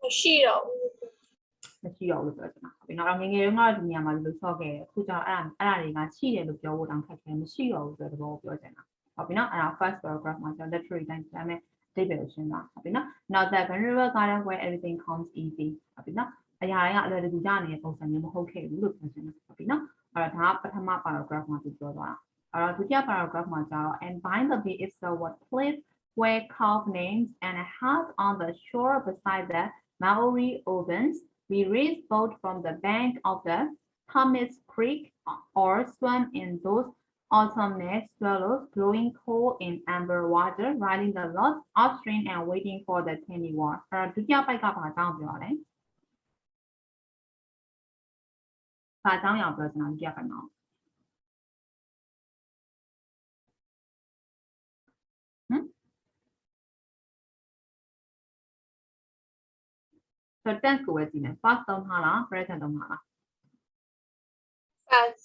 မရှိတော့ဘူးလို့ပြောချင်တာပြီးတော့ငငယ်တုန်းကဒီနေရာမှာလို့ဆော့ခဲ့တယ်အခုကျတော့အဲ့ဒါတွေကရှိတယ်လို့ပြောဖို့တောင်ခက်ခဲမရှိတော့ဘူးဆိုတဲ့ဘောကိုပြောချင်တာဟုတ်ပြီနော်အဲ့ဒါ first paragraph မှာကျတော့ literary တိုင်းပြန်မယ်တိတ်ပဲရှင်းတာဟုတ်ပြီနော် not that venerable garden where everything comes easy ဟုတ်ပြီနော်အရာတိုင်းကအလွယ်တကူကြနေတဲ့ပုံစံမျိုးမဟုတ်ခဲ့ဘူးလို့ပြောချင်တာဟုတ်ပြီနော်အဲ့တော့ဒါကပထမ paragraph မှာပြောသွားတာအဲ့တော့ဒုတိယ paragraph မှာကျတော့ and by the bay is the what cliff where carved names and a house on the shore beside the Maori ovens we raised boat from the bank of the Thomas Creek or swam in those autumn night swallows growing cold in amber water riding the lost upstream and waiting for the tiny war အဲ့တော့ဒုတိယပိုက်ကဘာကြောင်းပြောလဲဘာကြောင်းရောက်ပြောချင်တာဒုတိယပိုက်မှာဆို tense ကိုပဲကြည့်မယ် past သုံးထားလား present သုံးထားလား past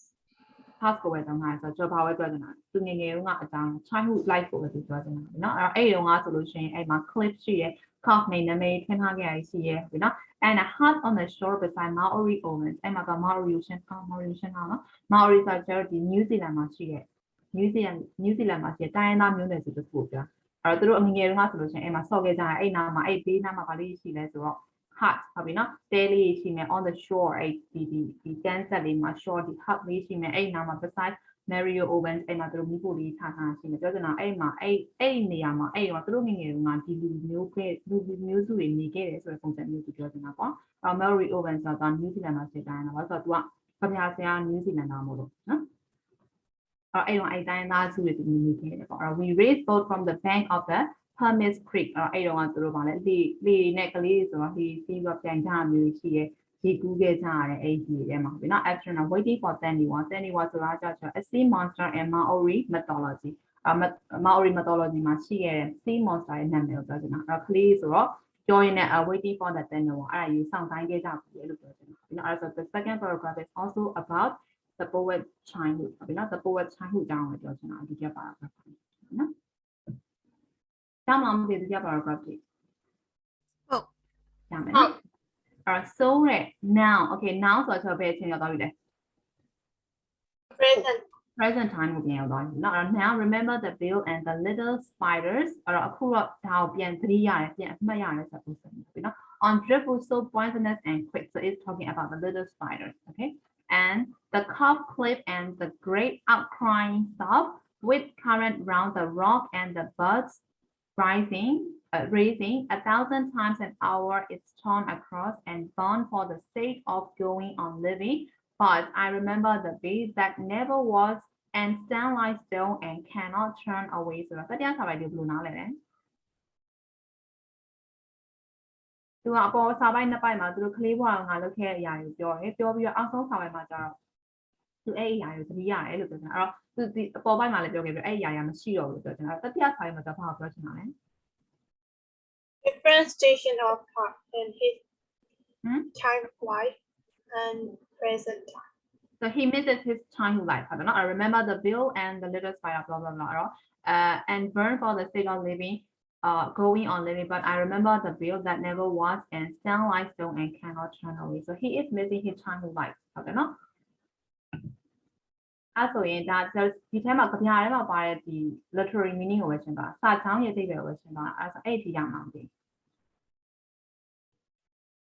past ကိုပဲတောင်းတာဆိုတော့ကျွန်တော်ဘာပဲပြောချင်တာသူငယ်ငယ်တုန်းကအကြောင်း childhood life ကိုပဲသူပြောချင်တာเนาะအဲ့တုန်းကဆိုလို့ရှိရင်အဲ့မှာ clip ရှိရယ် cough နေနာမည်ထင်ထားခဲ့ရရှိရယ်เนาะ and a hut on the shore beside Maori Islands အဲ့မှာက Maori Ocean က Maori Ocean ကနော် Maori ဆိုတော့ဒီ New Zealand မှာရှိရယ် New Zealand မှာရှိရယ်တိုင်းရင်းသားမျိုးနွယ်စုတစ်ခုပြောအဲ့တော့သူတို့အငယ်တုန်းကဆိုလို့ရှိရင်အဲ့မှာဆော့ခဲ့ကြတယ်အဲ့နာမှာအဲ့ဘေးနားမှာဗာလေးရှိလဲဆိုတော့ hut ဟုတ်ပြီနော်တဲလေးရှိမယ် on the shore အဲ့ဒီကမ်းစပ်လေးမှာ shore ဒီ hut လေးရှိမယ်အဲ့နာမှာ beside Mario Ovens အဲ့မှာသူတို့မိဖို့လေးထားထားရှိမယ်ပြောချင်တာအဲ့မှာအဲ့နေရာမှာအဲ့တော့သူတို့ငယ်ငယ်တုန်းကဒီလူမျိုးစုတွေနေခဲ့တယ်ဆိုတဲ့ပုံစံမျိုးသူပြောချင်တာပေါ့အဲ့ Mario Ovens ဆိုတာ New Zealand မှာဖြစ်တိုင်းတာဘာလို့ဆိုတော့ သူကဗျာဆရာ New Zealand သားမို့လို့နော်အဲ့တော့အဲ့တိုင်းသားစုတွေသူနေခဲ့တယ်ပေါ့အဲ့ we raised boat from the bank of the Hermes Creek အဲ့တော့သူတို့ဗာလဲလေနဲ့ကလေးဆိုတော့ဒီစီးတော့ပြန်ကြမျိုးရှိရဲ့ဒီကူးခဲ့ကြရတယ်အဲ့ဒီထဲမှာနော် after waiting for Taniwa ဆိုတာကြောင့် a sea monster and Maori mythology Maori mythology မှာရှိခဲ့တဲ့ sea monster ရဲ့နာမည်ကိုပြောချင်တာအဲ့ကလေးဆိုတော့ပြောရင်လည်း waiting for the Taniwa အဲ့ဒါယူစောင့်တိုင်းခဲ့ကြပြီလို့ပြောချင်တာနော်အဲ့ဆို the second paragraph is also about the poet childhood နော် the poet childhood အကြောင်းကိုပြောချင်တာဒီက paragraph နော်တောင်းမှမသိဒီက paragraph ကြီးဟုတ်ရမယ်နော်so now okay now ဆိုတော့ဘယ်အချိန်ရောက်သွားပြီလဲ present time ကိုပြန်ရောက်သွားပြီเนาะ now remember the bill and the little spiders အဲ့တော့အခုတော့ဒါကိုပြန်သတိရတယ်ပြန်အမှတ်ရတယ်ဆိုတော့ပြီเนาะ on driftwood so poisonous and quick so it's talking about the little spiders okay and the cough clip and the great outcrying sob with current round the rock and the birds raising 1,000 times an hour, it's torn across and bound for the sake of going on living. But I remember the beast that never was and stand like stone and cannot turn away. So that's the answer to blue now. So အပေါ်စာပိုင်းနှစ်ပိုင်းမှာသူတို့ကလေးဘွားငါလုပ်ခဲ့တဲ့အရာကိုပြောတယ်ပြောပြီးတော့အောက်ဆုံးစာပိုင်းမှာကျတော့သူအဲ့အရာကိုသတိရတယ်လို့ပြောချင်တာအဲ့တော့သူဒီအပေါ်ပိုင်းမှာလည်းပြောခဲ့ပြီးအဲ့အရာမရှိတော့ဘူးပြောချင်တာတတိယစာပိုင်းမှာကျတော့ဘာပြောချင်တာလဲ different station of part and his time of life and present time. So he misses his childhood life. I remember the bill and the little spider, blah blah blah. And burn for the sake of living, going on living. But I remember the bill that never was and stand like stone and cannot turn away. So he is missing his childhood life. Okay, no? အဲ့ဆိုရင်ဒါဒီထဲမှာကြပြထဲမှာပါတဲ့ဒီ literary meaning ကိုပဲရှင်းပါစာချောင်းရဲ့အဓိပ္ပာယ်ကိုပဲရှင်းပါအဲ့ဆိုအဲ့ဒီရမှာမသိ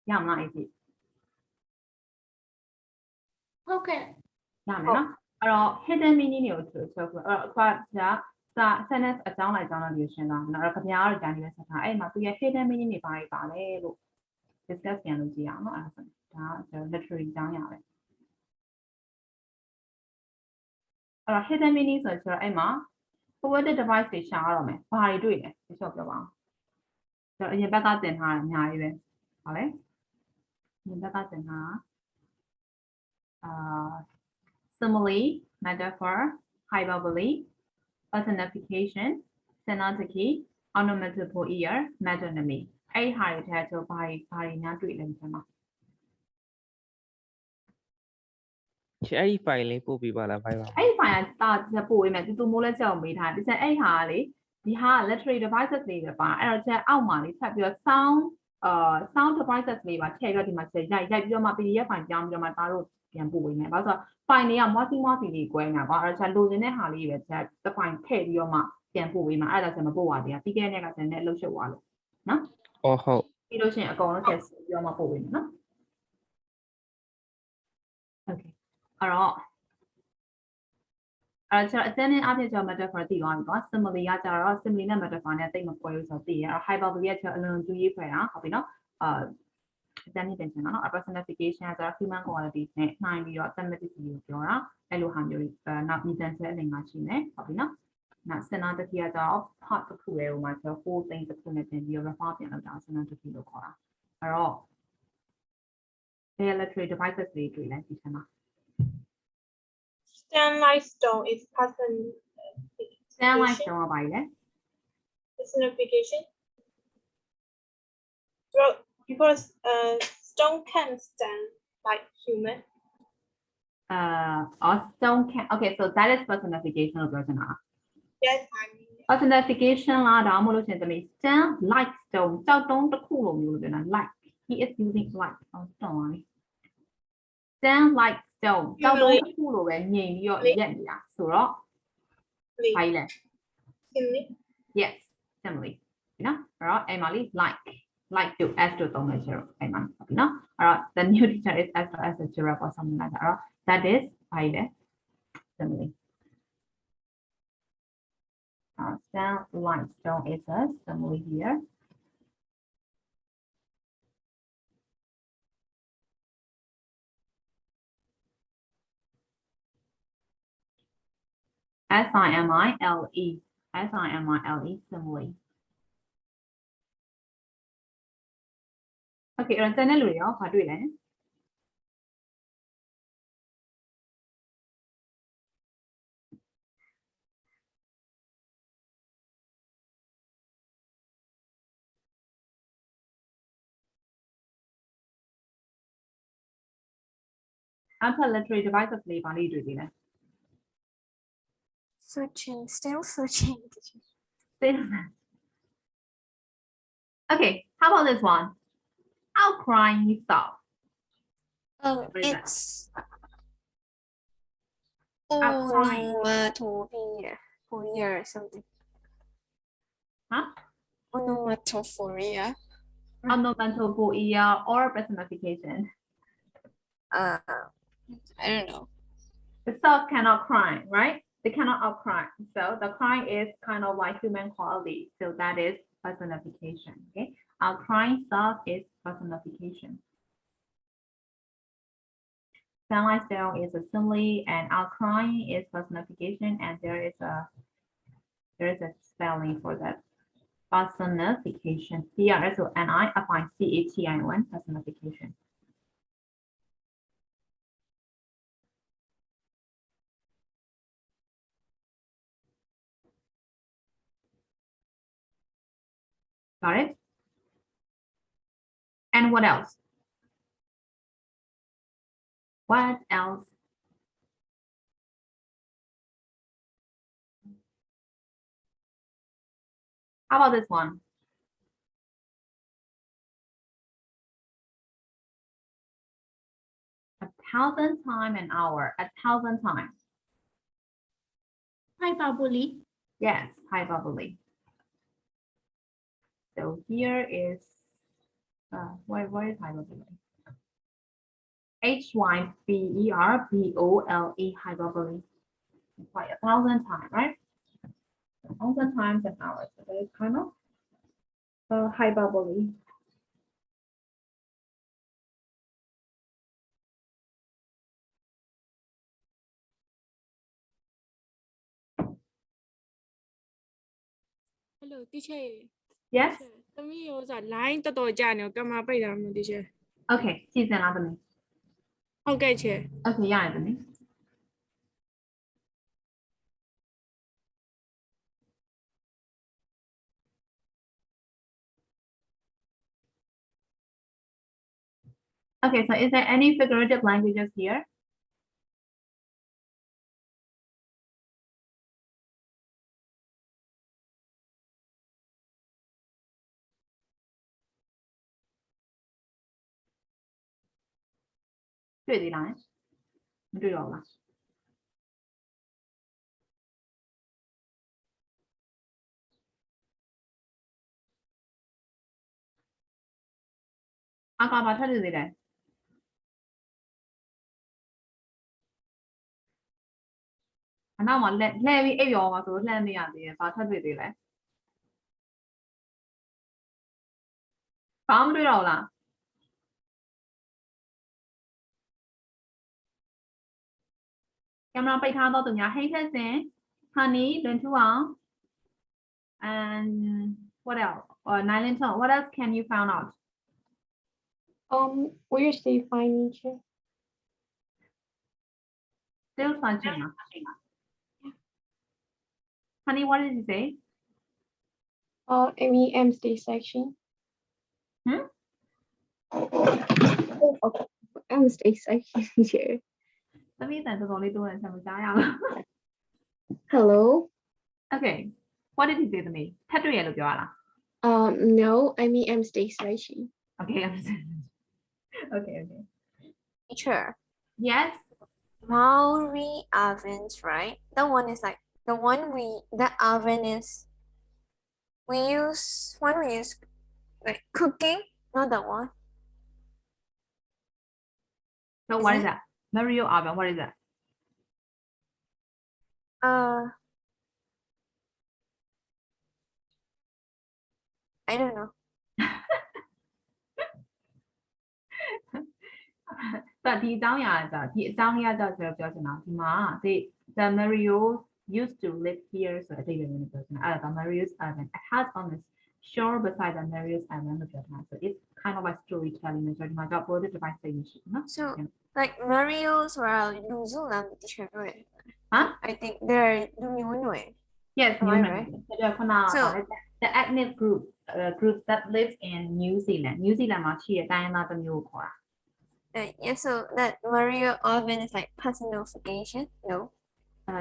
ရမှာအဲ့ဒီဟုတ်ကဲ့ရမယ်နော်အဲ့တော့ hidden meaning တွေကိုဆိုအဲ့တော့အခါကျစာ sentence အကြောင်းလိုက်ကြောင်းလို့ရှင်းတာနော်အဲ့တော့ကြပြကတော့ဒါနေပဲဆက်ထားအဲ့မှာသူရဲ့ hidden meaning တွေပါလဲလို့ discuss ပြန်လုပ်ကြည့်အောင်နော်အဲ့ဒါဆိုဒါ literary အကြောင်းရပဲအဲ့တော့ hidden meaning ဆိုတော့အဲ့မှာ poetic device တွေရှာရတော့မယ်ဘာတွေတွေ့လဲဒီချက်ပြောပါအောင်ဆိုတော့အရင်ဘက်ကသင်ထားတာအများကြီးပဲဟုတ်လဲအရင်ဘက်ကသင်ထားsimile metaphor hyperbole personification synecdoche onomatopoeia metonymy အဲ့ဟာတွေထဲဆိုဘာတွေများတွေ့လဲဒီထဲမှာအဲ့ဒီ file လေးပို့ပြီးပါလား file ပါအဲ့ဒီ file ကပို့ပေးမယ်တူမိုးလဲချက်အောင်မေးထားတယ်အဲ့ဟာလေဒီဟာ literary devices လေးပဲပါအဲ့တော့ချက်အောက်မှာလေးဆက်ပြီးတော့ sound devices လေးပါထည့်ပြီးတော့ဒီမှာချက်ရိုက်ပြီးတော့မှ PDF file ပြောင်းပြီးတော့မှဒါတို့ပြန်ပို့ပေးမယ်ဘာလို့ဆိုတော့ file တွေက multi လေးကွဲနေတာပေါ့အဲ့တော့ချက်လိုချင်တဲ့ဟာလေးပဲချက်တစ် file ထည့်ပြီးတော့မှပြန်ပို့ပေးမှာအဲ့ဒါချက်မပို့ပါသေးဘူးပြီးခဲ့တဲ့နေ့ကချက်နဲ့လှုပ်ရှုပ်သွားလို့နော်အော်ဟုတ်ပြီးလို့ရှိရင်အကုန်လုံးချက်ပြီးတော့မှပို့ပေးမယ်နော် okay အဲ့တော့အတန်းနဲ့အပြည့်ကျော် metaphor သိသွားပြီပေါ့ simile ကကြတော့ simile နဲ့ metaphor နဲ့တိတ်မကွဲဘူးဆိုတော့သိရအောင် hyperbole ကကျအလွန်ကျူးရေးဖွဲ့တာဟုတ်ပြီနော်အတန်းနဲ့တင်ချင်တာနော် personification ကကျတော့ human qualities နဲ့နှိုင်းပြီးတော့ thematicity ကိုပြောတာအဲ့လိုဟာမျိုးတွေနောက် instance အလင်ကရှိမယ်ဟုတ်ပြီနော်နောက် synecdoche ကကျတော့ part တစ်ခုရဲ့ဟိုမှာကျတော့ whole thing တစ်ခုနဲ့တင်ပြီးတော့ refer ပြန်လုပ်တာ synecdoche လို့ခေါ်တာအဲ့တော့ literary devices တွေတွေ့လဲဒီထဲမှာStand like stone is stand like stone ပါလေ personification. Well, because stone can stand like human. stone can. Okay, so that is personification of person. Yes, Personification လာတော့မလို့ရှင်သမီး stand like stone ကြောက်တုံးတစ်ခုလိုမျိုးလို့ပြောတာ like he is using like stone ပါ stand like stone ကြောက်တုံးတစ်ခုလိုပဲငြိမ်ပြီးတော့ရက်နေတာဆိုတော့ဘာလဲ yes simile နော်အဲ့တော့အဲ့မှာလေး like to s to သုံးလိုက်ချင်တော့အဲ့မှာနော်အဲ့တော့ the new teacher is as a giraffe or something like that အဲ့တော့ that is ဘာလဲ simile stand like stone is a simile here. S-I-M-I-L-E simile. Okay, အဲ့တော့တန်းတဲ့လူတွေရောဘာတွေ့လဲ After literary devices လေးဘာလေးတွေ့သေးလဲ Searching, still searching. Okay, how about this one? Outcrying stuff. Oh, What is that? it's Outcrying. onomatopoeia or something. Huh? Onomatopoeia. Onomatopoeia or personification. I don't know. The self cannot cry, right? They cannot outcry. So the crying is kind of like human quality. So that is personification. Okay. Outcrying self is personification. Stand like stone is a simile and outcrying is personification, and there is a spelling for that. Personification. P-R-S-O-N-I upon C-H-T-I-O-N personification. Got it? And what else? What else? How about this one? A 1,000 times an hour, 1,000 times. Hyperbole. Yes, hyperbole. So here is, what is hyperbole? Hyperbole, hyperbole. It's like 1,000 times, right? 1,000 times an hour. So that is kind of hyperbole. Hello, teacher. Yes. သမီးရောဆို line တော်တော်ကြာနေကမပိတ်တာမျိုး teacher. Okay, စီစဉ်လားသမီး ဟုတ်ကဲ့ chair. Okay, ရတယ်သမီး Okay, so is there any figurative languages here?တွေ့သေးလားမတွေ့တော့ဘူးလား အကာဘာထပ်တွေ့သေးတယ် အနောက်မှာလှည့်ပြီးအိပ်ရောမှာဆိုလှမ်းမရသေးတယ်ဘာထပ်တွေ့သေးလဲဘာမှမတွေ့တော့ဘူးလား ကင်မရာပိတ်ထားသောသူများဟိတ်ထက်စင် honey လွန်ထူအောင် and what else or Nylon what else can you find out Where's the furniture? Still searching. Honey, what did you say? MEM's section. Okay, MEM's section here. သမီးတန်တော်တော်လေးတိုးနေချက်မကြားရဘူး Hello. Okay what did you say သမီးထပ်တွေ့ရလို့ပြောရလား No, I mean I'm Stace Raishi. Okay okay Teacher, yes Maori ovens, right? The one is like the oven is we use like cooking, not that one. so what is that Mario oven what is that I don't know. 但ဒီအကြောင်းအရာကဒီအကြောင်းအရာတော့ကျွန်တော်ပြောချင်တာဒီမှာ the Marios used to live here ဆိုတဲ့အဓိပ္ပာယ်မျိုးပြောချင်တာအဲ့ဒါ Marios oven it has on the shore beside the Marios oven လို့ပြောတာ so it's kind of like storytelling ဆိုဒီမှာတော့ positive device တွေရှိနော် So like Mario's were Luzu Lam teacher, right? Huh? I think they're New Nwe. Yes, Am I New right? So the ethnic group that lives in New Zealand မှာရှိတဲ့တိုင်းရင်းသားတစ်မျိုးကိုခေါ်တာ Yeah, so that Mario oven is like personification. No.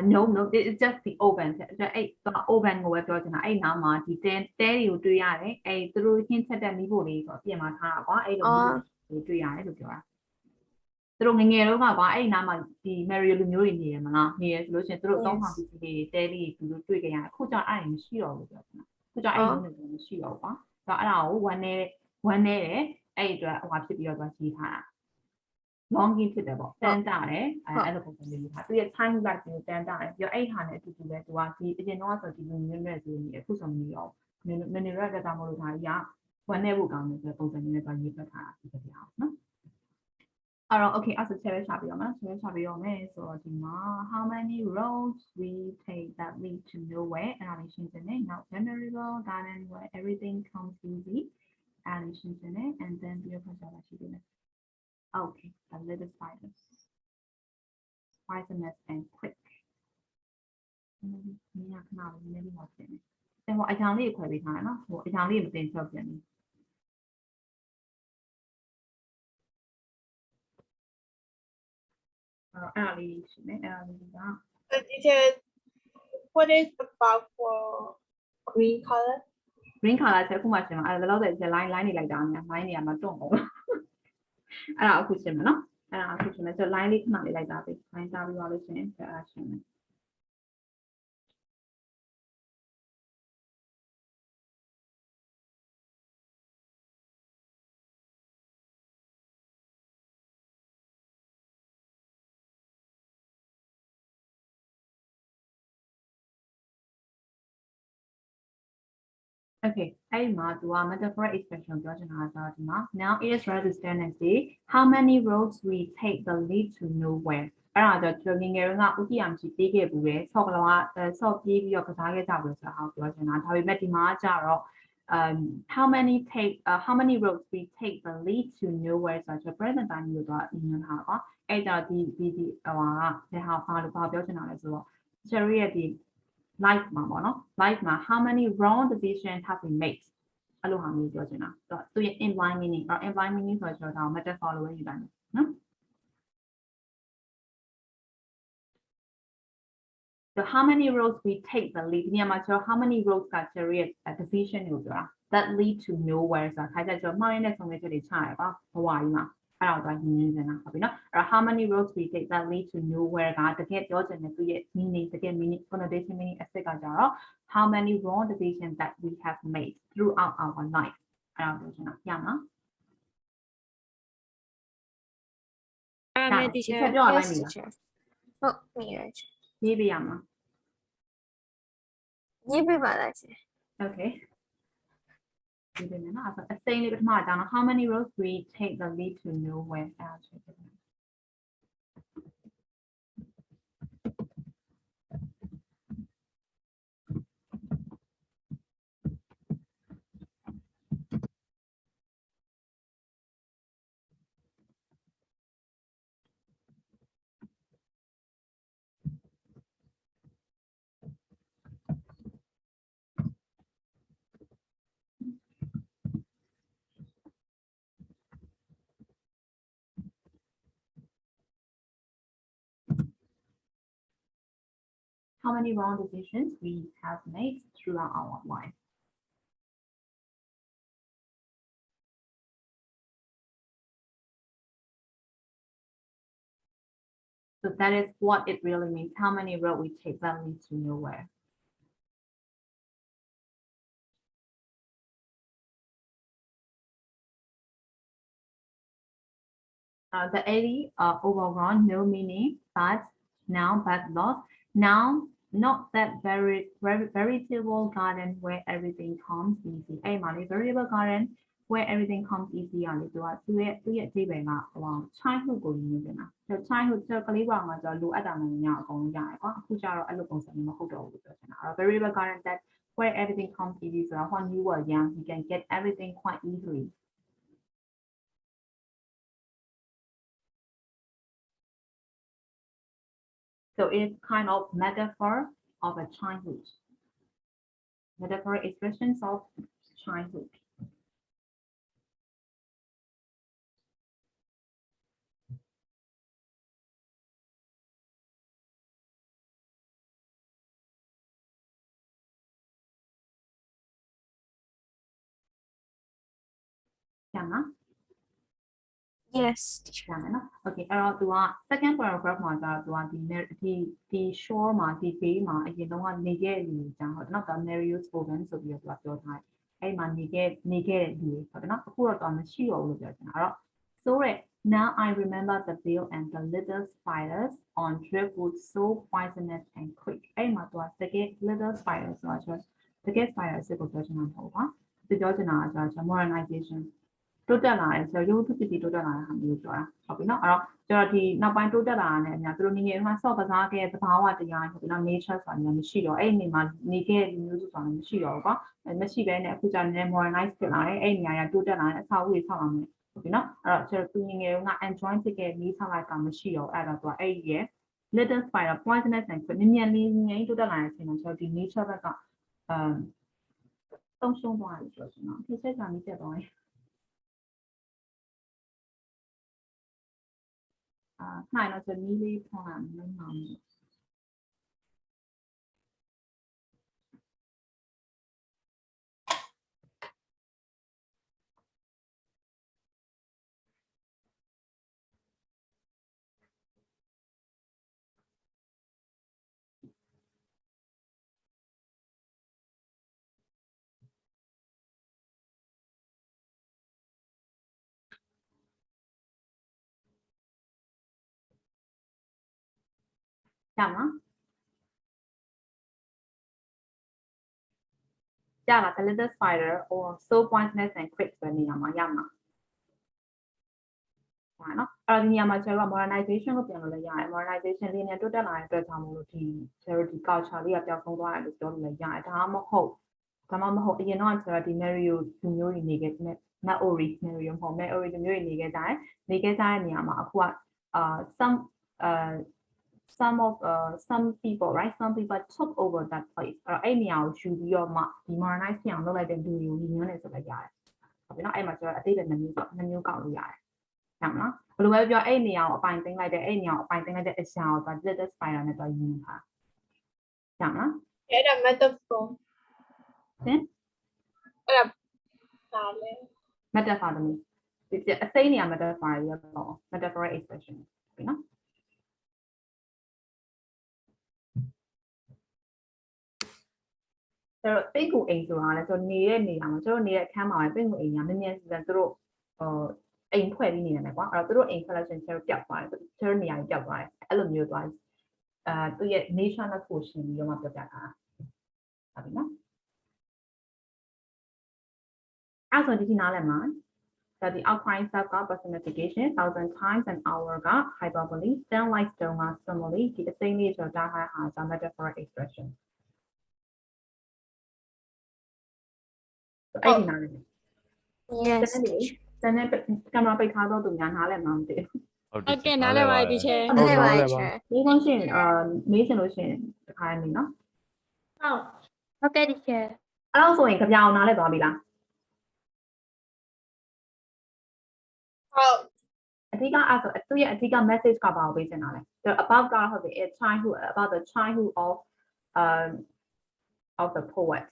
No it's just the oven အဲ့တော့ oven ကိုပဲပြောချင်တာအဲ့နားမှာဒီတဲတွေကိုတွေ့ရတယ်အဲ့သူတို့ဟင်းချက်တဲ့မိဖို့လေးဆိုပြင်မှာထားတာကွာအဲ့လိုမျိုးတွေ့ရတယ်လို့ပြောတာသူတို့ငငယ်တော့ကကွာအဲ့နားမှာဒီ Mario လူမျိုးတွေနေရမလားနေရဆိုလို့ရှိရင်သူတို့အသုံးဆောင်ပစ္စည်းတွေတဲလေးသူတို့တွေ့ကြရတယ်ခုကျအဲ့မရှိတော့ဘူးပြောချင်တာခုကျအဲ့လိုမျိုးမရှိတော့ကွာဆိုတော့အဲ့ဒါကိုဝမ်းနေတယ်အဲ့အတွက်ဟိုဖြစ်ပြီးတော့ကြီးထားတာ longing ဖြစ်တယ်ပေါ့တန်းတာတယ်အဲ့လိုပုံစံမျိုးထားသူရဲ့ time lapse ကိုတန်းတာတယ်ပြီးတော့အဲ့ဟာနဲ့အတူတူပဲသူကဒီအရင်တော့ဆိုဒီလူမျိုးနဲ့ဆိုနေအခုဆိုမနေတော့မနေရတဲ့တာမလို့ဒါကြီးကဝမ်းနေဖို့ကောင်းတယ်ဆိုပုံစံမျိုးနဲ့တော့ရေးဖတ်ထားတာဖြစ်ကြအောင်နော်အဲ့တော့ okay အဲ့ဆိုချက်ပဲချပြီးတော့မယ်ဆိုတော့ဒီမှာ how many roads we take that lead to nowhere အဲ့ဒါလေးရှင်းပြနေ now general garden where everything comes easy အဲ့ဒါလေးရှင်းပြနေ and then ပြီးတော့ဖတ်ကြပါရှိတယ်Okay, the little spiders. Poisonous and quick. Mira, now maybe more thin. Then what I can leave quite a bit, no? I can leave the instruction. Early, Teacher, what is about for green color? Green color ချက်ခုမှရှင်းမှာအဲ့ဒါတော့ဒီ line တွေလိုက်တာများ line နေရာမှာတွန့်ကုန်အဲ့ဒါအခုရှင်းမယ်နော်အဲ့ဒါအခုရှင်းမယ်ဆို line လေးခဏလေးလိုက်တာပဲ line တာပြီးသွားလို့ရှင်းအဲ့ဒါရှင်းမယ် Okay, အဲ့မှာသူက metaphoric expression ပြောချင်တာဆိုဒီမှာ now it is ready to stand and say how many roads we take the lead to nowhere အဲ့ဒါကြောင့်ငငယ်ကဥပမာမရှိသေးခဲ့ဘူးလေဆော့ကလောကဆော့ပြေးပြီးတော့ကစားခဲ့ကြဘူးဆိုတာဟောပြောချင်တာဒါပေမဲ့ဒီမှာကျတော့how many roads we take the lead to nowhere ဆိုတော့ present time လို့တော့ညွှန်ထားပါအဲ့ကြောင့်ဒီဟိုကဘာပြောချင်တာလဲဆိုတော့ Cherry ရဲ့ဒီ life မှာပေါ့နော် life မှာ how many wrong decisions have been made အဲ့လိုဟာမျိုးပြောချင်တာသူရဲ့ imply meaning တော့ imply meaning ဆိုတော့ဒါ metaphor လို့ယူလိုက်နော် so how many roads we take the lead ဒီနေရာမှာကျတော့ how many roads က Cherry ရဲ့ decision ကိုပြောတာ that lead to nowhere ဆိုတာခါကျကျတော့မှောင်ရတဲ့ဆုံးဖြတ်ချက်တွေချရပါဘဝကြီးမှာအဲ့တော့ဒါညင်းနေတာဟုတ်ပြီနော်အဲ့တော့ how many roads we take that lead to nowhere ကတကယ်ပြောချင်တဲ့သူရဲ့ meaning တကယ် meaning connotation meaning အစစ်ကကြတော့ how many wrong decisions that we have made throughout our life အဲ့တော့ပြောချင်တာရမလားteacher. Yes, teacher. Oh, me, right. ရေးပြရမှာ ရေးပြပါလား Okay. ရေးပြမယ်နော်အဲ့အစိမ်းလေးပထမအကြောင်း how many roads we take the lead to nowhere အဲ့ဒါချက်ပြမယ် Okay, how many wrong decisions we have made throughout our life. So that is what it really means. How many roads we take that lead to nowhere. The 80 overall, no meaning, but now bad loss. Now, not that veritable garden where everything comes easy. A variable garden where everything comes easy on the door. Childhood going in. So childhood circle variable garden that where everything comes easy. So when you were young, you can get everything quite easily. So it's kind of metaphor of a childhood. Metaphor expressions of childhood. Yes. Okay, second paragraph မှာဒီ shore မှာဒီ bay မှာအရင်တော့နေခဲ့လူကြောင့်ဟုတ်နော်ဒါ Mario Spoken ဆိုပြီးတော့ပြောထားတယ်အဲ့မှာနေခဲ့တဲ့လူတွေဟုတ်နော်အခုတော့မရှိတော့ဘူးလို့ပြောချင်တာအဲ့တော့ so now I remember the bill and the little spiders on driftwood so poisonous and quick အဲ့မှာသူကတကယ် little spiders ဆိုတာတကယ် spiders ကိုပြောချင်တာမဟုတ်ပါဘူးပြောချင်တာကကျွန်တော် modernization တိုးတက်လာတယ်ဆိုတော့ရုပ်ထုပစ္စည်းတိုးတက်လာတဲ့ဟာမျိုးပြောတာဟုတ်ပြီနော်အဲ့တော့ကျွန်တော်ဒီနောက်ပိုင်းတိုးတက်လာတာနဲ့အများသူတို့နေငယ်မှာဆော့ကစားခဲ့သဘာဝတရားဟုတ်ပြီနော် nature ဆိုတာမျိုးမရှိတော့အဲ့ဒီနေမှာနေခဲ့တဲ့မျိုးစုဆိုတာမရှိတော့ဘူးကွာမရှိဘဲနဲ့အခုကျနေ modernize ဖြစ်လာတယ်အဲ့ဒီနေရာကတိုးတက်လာတဲ့အဆောက်အဦတွေဆောက်လာမယ်ဟုတ်ပြီနော်အဲ့တော့ကျွန်တော်သူငယ်က enjoy ဖြစ်ခဲ့နေဆောက်လိုက်ကမရှိတော့အဲ့တော့သူကအဲ့ဒီရဲ့ little spider poisonous and နည်းနည်းလေးတိုးတက်လာတဲ့အချိန်မှာကျွန်တော်ဒီ nature ဘက်ကသုံးရှုံးသွားတယ်ပြောချင်တော့ဒီချက်စာမျိုးတက်သွားတယ်နိုင်တော့ကျွန်တော်လေးဖောင်းလာမယ်မောင်ကြမှာကြလား the little spider or so poisonous and quick ဆိုတဲ့နေရာမှာရမှာဟုတ်နော်အဲ့ဒီနေရာမှာကျွန်တော်က modernization ကိုပြန်လို့လည်းရတယ် modernization လေးနဲ့တိုးတက်လာတဲ့အတွက်ကြောင့်မို့လို့ဒီ charity culture လေးကပျောက်ဆုံးသွားတယ်လို့ပြောလို့လည်းရတယ်ဒါမှမဟုတ်အရင်တော့ကျွန်တော်ဒီ Mario လူမျိုးတွေနေခဲ့တဲ့ Maori Mario မဟုတ် Maori လူမျိုးတွေနေခဲ့ကြတဲ့နေရာမှာအခုကsome people right some people took over that place အဲ့နေရာကိုယူပြီးတော့မှဒီ modernize ဖြစ်အောင်လုပ်လိုက်တဲ့လူတွေကိုညွှန်းနေဆိုလိုက်ရတယ်ဟုတ်ပြီနော်အဲ့မှာကျွန်တော်အတိတ်နဲ့မျိုးကောက်လို့ရတယ်ဟုတ်မလားဘယ်လိုပဲပြောအဲ့နေရာကိုအပိုင်သိမ်းလိုက်တဲ့အရာကို little spider နဲ့တော့ယူနေတာဟုတ်မလားအဲ့ဒါ metaphor ဟင်အဲ့ဒါပါလေ metaphor တမျိုးဒီအစိမ်းနေရာ metaphor ရတော့ metaphoric expression ပြီနော်ဆိုတော့ပိတ်ကူအိမ်ဆိုတာလည်းဆိုနေတဲ့နေရာမှာကျွန်တော်နေတဲ့အခန်းမှာပဲပိတ်ကူအိမ်ကနည်းနည်းစီသူတို့အိမ်ဖွဲ့ပြီးနေတယ်ကွာအဲ့တော့သူတို့အိမ်ဖွဲ့လိုက်ရင်ကျွန်တော်ပျောက်သွားတယ်ကျွန်တော်နေရာကြီးပျောက်သွားတယ်အဲ့လိုမျိုးသွားသူရဲ့ nation နဲ့ကိုရှင်ပြီးတော့မှပြောပြတာဟုတ်ပြီနော်အဲ့ဆိုဒီနားလည်မှာ that the outcrying self personification 1000 times an hour က hyperbole stand like stone က simile ဒီအစိမ်းလေးဆိုတာဟာ metaphoric expressionအဲ့ဒီနားလည် Yes. စနေကင်မရာပိတ်ထားတော့သူများနားလည်မှာမသိဘူး ဟုတ်ကဲ့နားလည်ပါတယ် teacher နားလည်ပါတယ် ဒီလိုရှင်မေးချင်လို့ရှင်တခါနေနော်ဟုတ်ကဲ့ teacher အဲ့တော့ဆိုရင်ကြပြအောင်နားလည်သွားပြီလားဟုတ်အဓိကအဲ့ဆိုသူရဲ့အဓိက message ကဘာကိုပေးချင်တာလဲ about ကဟုတ်တယ် childhood about the childhood of of the poet.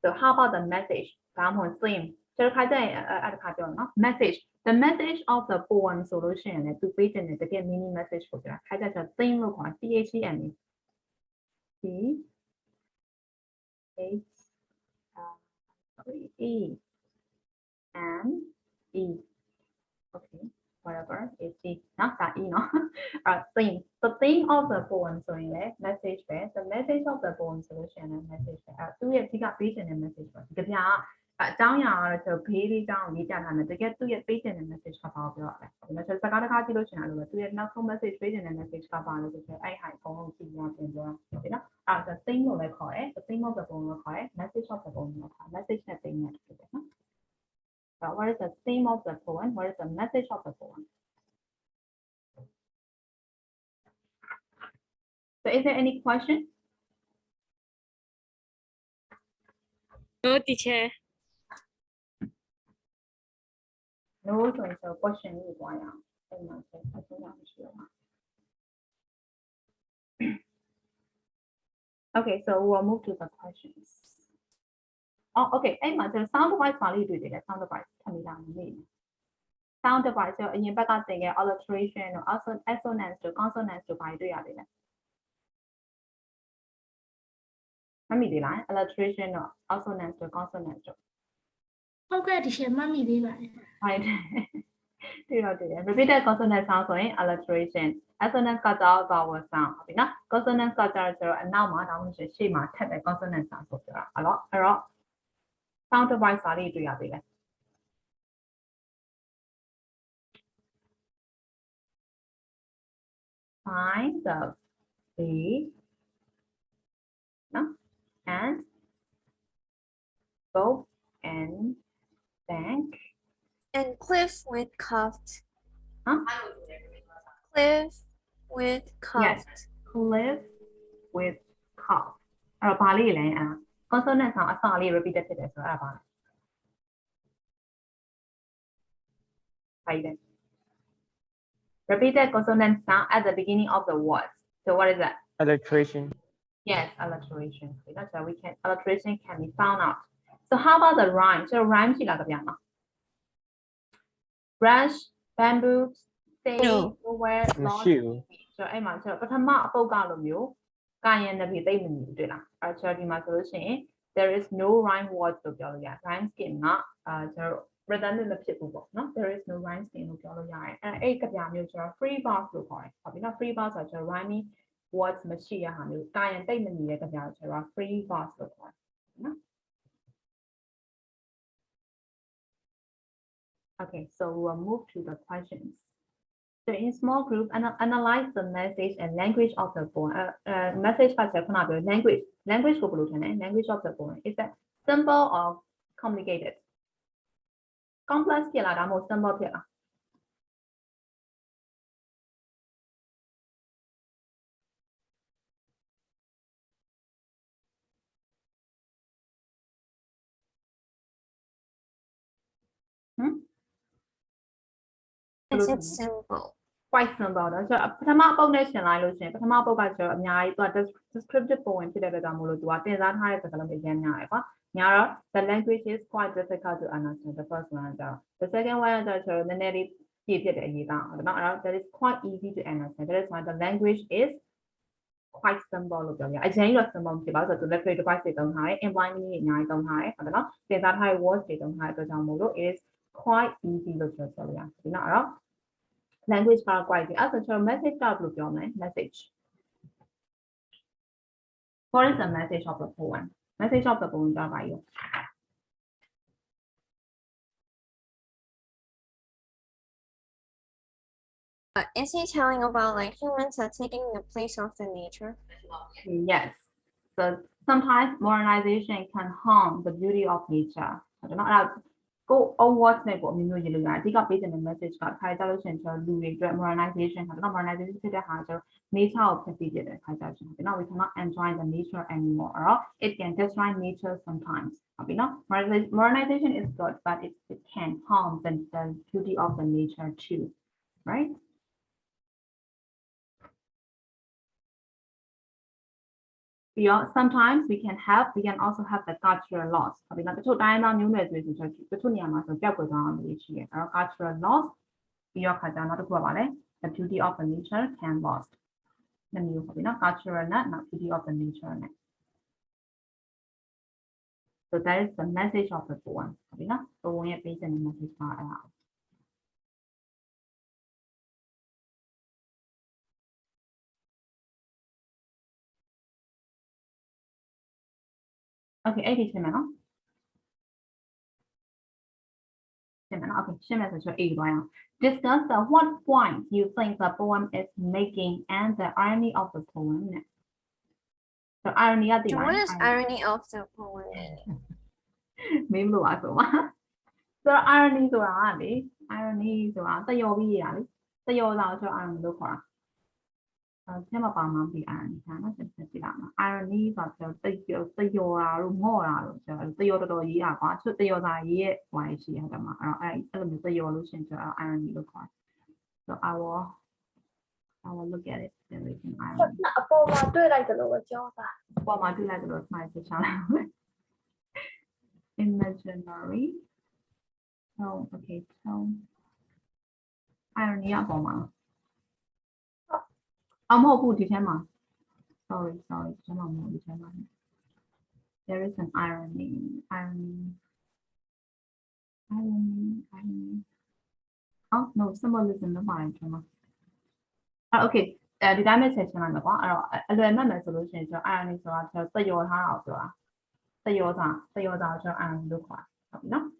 So how about the message? ဒါမှမဟုတ် theme ကျွန်တော်ခါကျရင်အဲ့ဒါခါပြောနော် message the message of the poem ဆိုလို့ရှိရင်လည်းသူပေးတဲ့တကယ် mini message ကိုပြောတာခါကျကျ theme လို့ခေါ် THEME THEME okay whatever it's not that theme the theme of the poem ဆိုရင်လည်း message ပဲ the message of the poem ဆိုလို့ရှိရင်လည်း message ပဲသူရဲ့အဓိကပေးချင်တဲ့ message ပဲဒီကပြအကြောင်းအရာကတော့ဘေးလေးအကြောင်းရေးကြတာနဲ့တကယ်သူရဲ့ပေးချင်တဲ့ message ကဘာကိုပြောရလဲဒါဆိုစကားတကားကြည့်လို့ရှိရင်လည်းသူရဲ့နောက်ဆုံး message ပေးချင်တဲ့ message ကဘာလဲဆိုတော့အဲ့ဟာအကုန်လုံးကြည့်ရပြန်ပြောတာဟုတ်ပြီနော်အဲ့ဒါ theme လို့လည်းခေါ်တယ် the theme of the poem လို့ခေါ်တယ် message of the poem လို့ခေါ်တယ် message နဲ့ theme နဲ့ဖြစ်တယ်နော် So what is the theme of the poem? What is the message of the poem? So is there any question? No, teacher. No, so question is why Okay, so we'll move to the questions. Oh, okay. Hey, man, so sound device value do it. Sound device coming down. Sound device. So in back up again, alliteration or also assonance to consonance to by do it. Let me line alliteration or assonance to consonance to. Okay, teacher, mommy, Right. Repeated consonant sound so in alliteration. Assonance got out vowel sound. Okay, consonant got out so and now my down she ma type the consonant sound so a lot. Sound device value do it. Find the B and both and bank And Cliff with cuffed. Huh? Cliff with cuffed. Yes, Cliff with cough. အဲ့တော့ဘာလေးလဲconsonant sound အစလေး repeated ဖြစ်တယ်ဆိုတော့အဲ့ဒါဘာလဲ Repeated consonant sound at the beginning of the words. So what is that? Alliteration. Yes, alliteration. That's why alliteration can be found out. So how about the rhyme? So rhyme ရှိလားကြပြန်လား Brush, bamboo, stay, nowhere, lost. So အဲ့မှာဆိုပထမအပုတ်ကလိုမျိုးကာယံတပိသိမ့်မနေဘူးတွေ့လားအဲ့ဆိုဒီမှာဆိုလို့ရှိရင် there is no rhyme word လို့ပြောလို့ရတယ် rhyme scheme ကကျွန်တော် redundant မဖြစ်ဘူးပေါ့နော် there is no rhyme scheme လို့ပြောလို့ရတယ်အဲ့ကပြမျိုးကျွန်တော် free bars လို့ခေါ်တယ်ဟုတ်ပြီနော် free bars ဆိုတော့ rhyming words မရှိရဟာမျိုးကာယံတိတ်မနေတဲ့ကြပြကျွန်တော် free bars လို့ခေါ်တယ်နော် Okay, so we'll move to the questions. So in small group, analyze the message and language of the poem. Message language. Language language of the poem. Is that simple or complicated? Complex more simple Is it simple? Quite simple တော့ဆိုတော့ပထမပုတ်နဲ့ရှင်လိုက်လို့ရှင်ပထမပုတ်ကကျတော့အများကြီးသူက descriptive poem ဖြစ်တဲ့အတွက်ကြောင့်မို့လို့သူကတင်စားထားတဲ့စကားလုံးတွေရမ်းများတယ်ကွာညာတော့ the language is quite difficult to understand the first one ကျတော့ the second one ကျတော့နည်းနည်းလေးပြည့်ဖြစ်တဲ့အရေးသားဟုတ်နော်အဲ့တော့ that is quite easy to understand that is why the language is quite simple လို့ပြောပြအရင်ကတော့ simple ဖြစ်ပါဆိုတော့ literary device တွေသုံးထားတယ် imply meaning အများကြီးသုံးထားတယ်ဟုတ်နော်တင်စားထားတဲ့ words တွေသုံးထားတဲ့အတွက်ကြောင့်မို့လို့ is quite easy လို့ပြောလို့ရတယ်ဒီနော်အဲ့တော့language က quite easy အဲ့ဆိုကျွန်တော် message ကဘယ်လိုပြောမလဲ message what is the message of the poem message of the poem ကဘာလဲIs he telling about like humans are taking the place of the nature? Yes. So sometimes modernization can harm the beauty of nature. I don't know. Go on what level of new year. I think based on the message got high solution to modernization. Modernization to the heart of nature of procedure. Now we cannot enjoy the nature anymore. Or it can destroy nature sometimes. Modernization is good, but it can harm the beauty of the nature too. Right? Sometimes we can also have the cultural loss ဟုတ်ပြီနော်တချို့တိုင်းသားမျိုးနွယ်ဆိုရင်တချို့နေရာမှာဆိုကြောက်ကြသွားအောင်လို့ရှိရအဲ့တော့ cultural loss ပြီးတော့ခါကျတော့နောက်တစ်ခုကပါလဲ the beauty of the nature can lost နှစ်မျိုးဟုတ်ပြီနော် cultural နဲ့ beauty of the nature နဲ့ so that is the message of the poem ဟုတ်ပြီနော် poem ရဲ့ပေးတဲ့ message ပါအဲ့ဒါ Okay, 80 ရှင်းမယ်နော် Okay, shame as a 8 round. Discuss what point you think the poem is making and the irony of the poem. The irony of the What is irony of the poem? Maybe so. So irony so irony so the yobi yali. The yoda so irony look for. ထဲမှာပါမှပြီး irony ဟာနော်ဆက်ကြည့်လာမှာ irony ဆိုတော့တယောတာလို့ငေါ့တာလို့ဆိုတော့တယောတော်တော်ရေးတာကွာသူတယောတာရေးရဲ့ဟိုရှိရတယ်မှာအဲ့လိုမျိုးတယောလို့ရှင်ဆိုတော့ irony လို့ခေါ် so I will look at it and we can irony အပေါ်မှာတွေ့လိုက်တယ်လို့ပြောတာ အပေါ်မှာတွေ့လိုက်တယ်လို့မှတ်ချက်ချလာ imaginary tone okay tone irony အပေါ်မှာ I'm hoping to tell sorry, there is an irony. Oh no, symbolism the mind. Okay, the damage section on the one. I remember solution so irony so I tell your house. The yours and look what. No?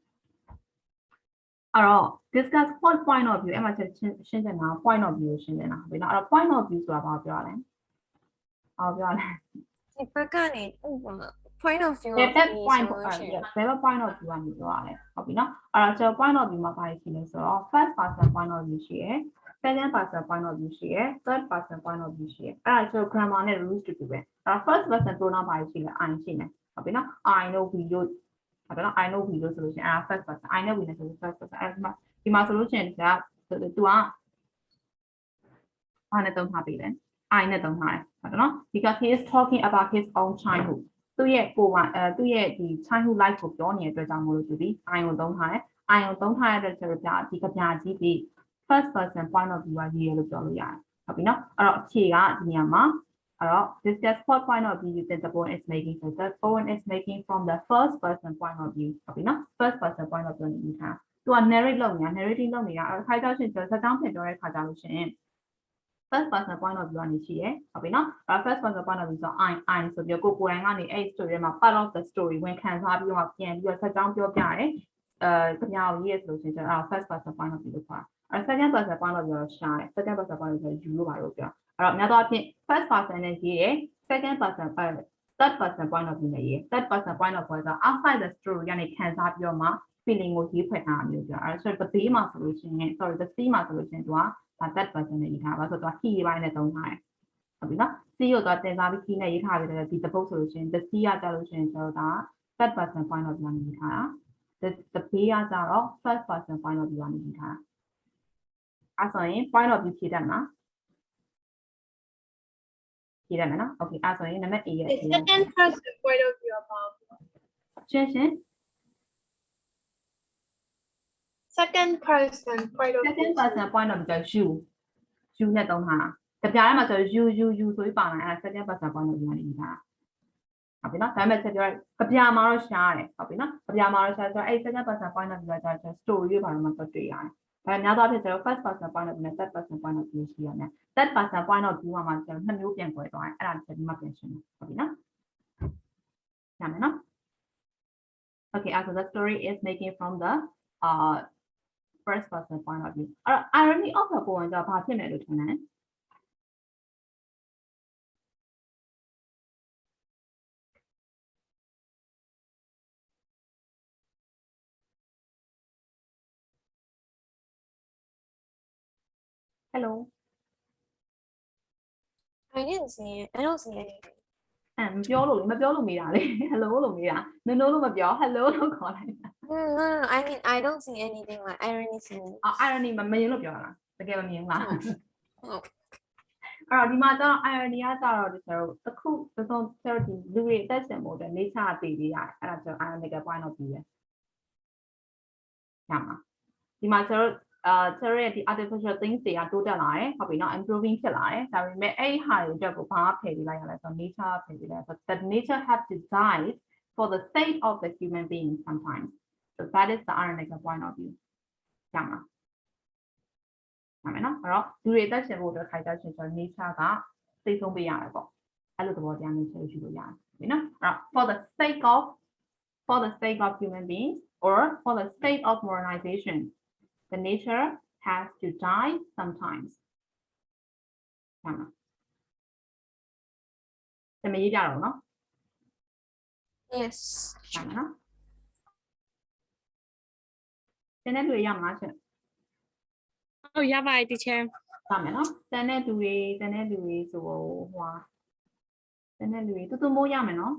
Alright, discuss what point of view. Am I changing now? Point of view, changing now. We not a point of view so about your land. Of your land. If I got it, point of view. That point of view on your land. Okay, no. Alright, so point of view, my so first person point of view share, second person point of view share, third person point of view share. Alright, so grammar and rules to do it. First person pronoun by share, I'm saying. Okay, no. I know we do. I know we do solution. First person. I know we know the first person. My solution is that the two are I don't happy then. I don't have. I don't know because he is talking about his own childhood. So yeah, the childhood life of your near to be. I don't have. The first person point of view are here to jolly. Discuss what point of view you think the poem is making. So the poem is making from the first person point of view. First person point of view you have. To a narrating long, I don't think there's a down payment. First person point of view on each year. First person point of view so I so you go going on the age story part of the story when can have you up and you are down your guy. Years solution first person point of view. Second person point of view shy. Second person point of view you are. First person is here, second person, third person point of view here. Third person point of view outside the story, and it can have your feeling what you put on you. So the B solution, sorry, the C solution is that person that you have. So the key right at the time. C you got the key that you have the both solution, the C solution so that person point of view you have. The P are first person point of view you have. As point of view key them. Okay, as in the second person point of view about. Second person point of view. You net on her. The piano you so you found a second person point of view in her. Copy not damage your Kapiamaro shy. Copy not Kapiamaro says a second person point of view that story you are not 3 eye. Another is the first person point of view, third person point of view here. That person point of view on myself, the new can go and answer my question. Okay, after the story is making from the first person point of view. Irony of the poem the party lieutenant. Hello. I didn't see it. I don't see anything. Hello, hello, No. I mean, I don't see anything like irony. Irony, but me look your the game. အဲ့တော့ဒီမှာကျတော့ irony ကကျတော့ဒီကျတော့တစ်ခုသုံးကျတော့ဒီလူတွေအသက်ရှင်ဖို့အတွက် nature ကတည်ပြီးရတယ်အဲ့ဒါကျတော့ ironical point of view ပဲညမှာဒီမှာကျတော့ကျတော့ရဲ့ဒီ artificial things တွေကတိုးတက်လာတယ်ဟုတ်ပြီနော် improving ဖြစ်လာတယ်ဒါပေမဲ့အဲ့ဒီဟာတွေအတွက်ကိုဘာဖယ်ပေးလိုက်ရလဲဆိုတော့ nature ဖယ်ပေးလိုက်ဆိုတော့ the nature have to die for the sake of the human being sometimes so that is the ironical point of view ညမှာဟုတ်မယ်နော်အဲ့တော့လူတွေအသက်ရှင်ဖို့အတွက်ခိုင်ကြရှင်ဆို nature ကသိဆုံးပေးရတယ်ပေါ့အဲ့လိုသဘောတရားမျိုးရှိလို့ရတယ်ဒီနော်အဲ့တော့ for the sake of human beings or for the sake of modernization the nature has to die sometimes ဟုတ်မှာတမရေးကြတော့နော် Yes. ဟုတ်မယ်နော်တနေ့တွေရမှာရှင် ဟုတ်ရပါတယ် teacher ဟုတ်မယ်နော်တန်တဲ့သူတွေဆိုဟိုဟာတန်တဲ့လူတွေတူတူမိုးရမယ်နော်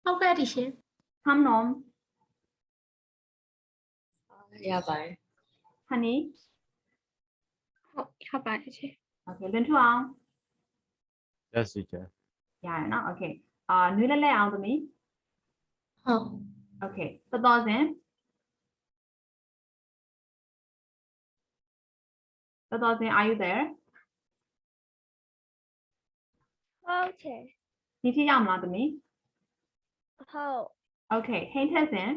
ဟုတ်ကဲ့ teacher ဟမ်နော် ရပါတယ် honey ဟုတ်ပါတယ် teacher okay လွန်ထူအောင် Yes, teacher. ရတယ်နော် okay နွေးလက်အောင်သမီး ဟုတ် okay တော်စင်are you there Okay. ဒီထိရမလားသမီး ဟုတ် okay ဟိန်းထက်စင်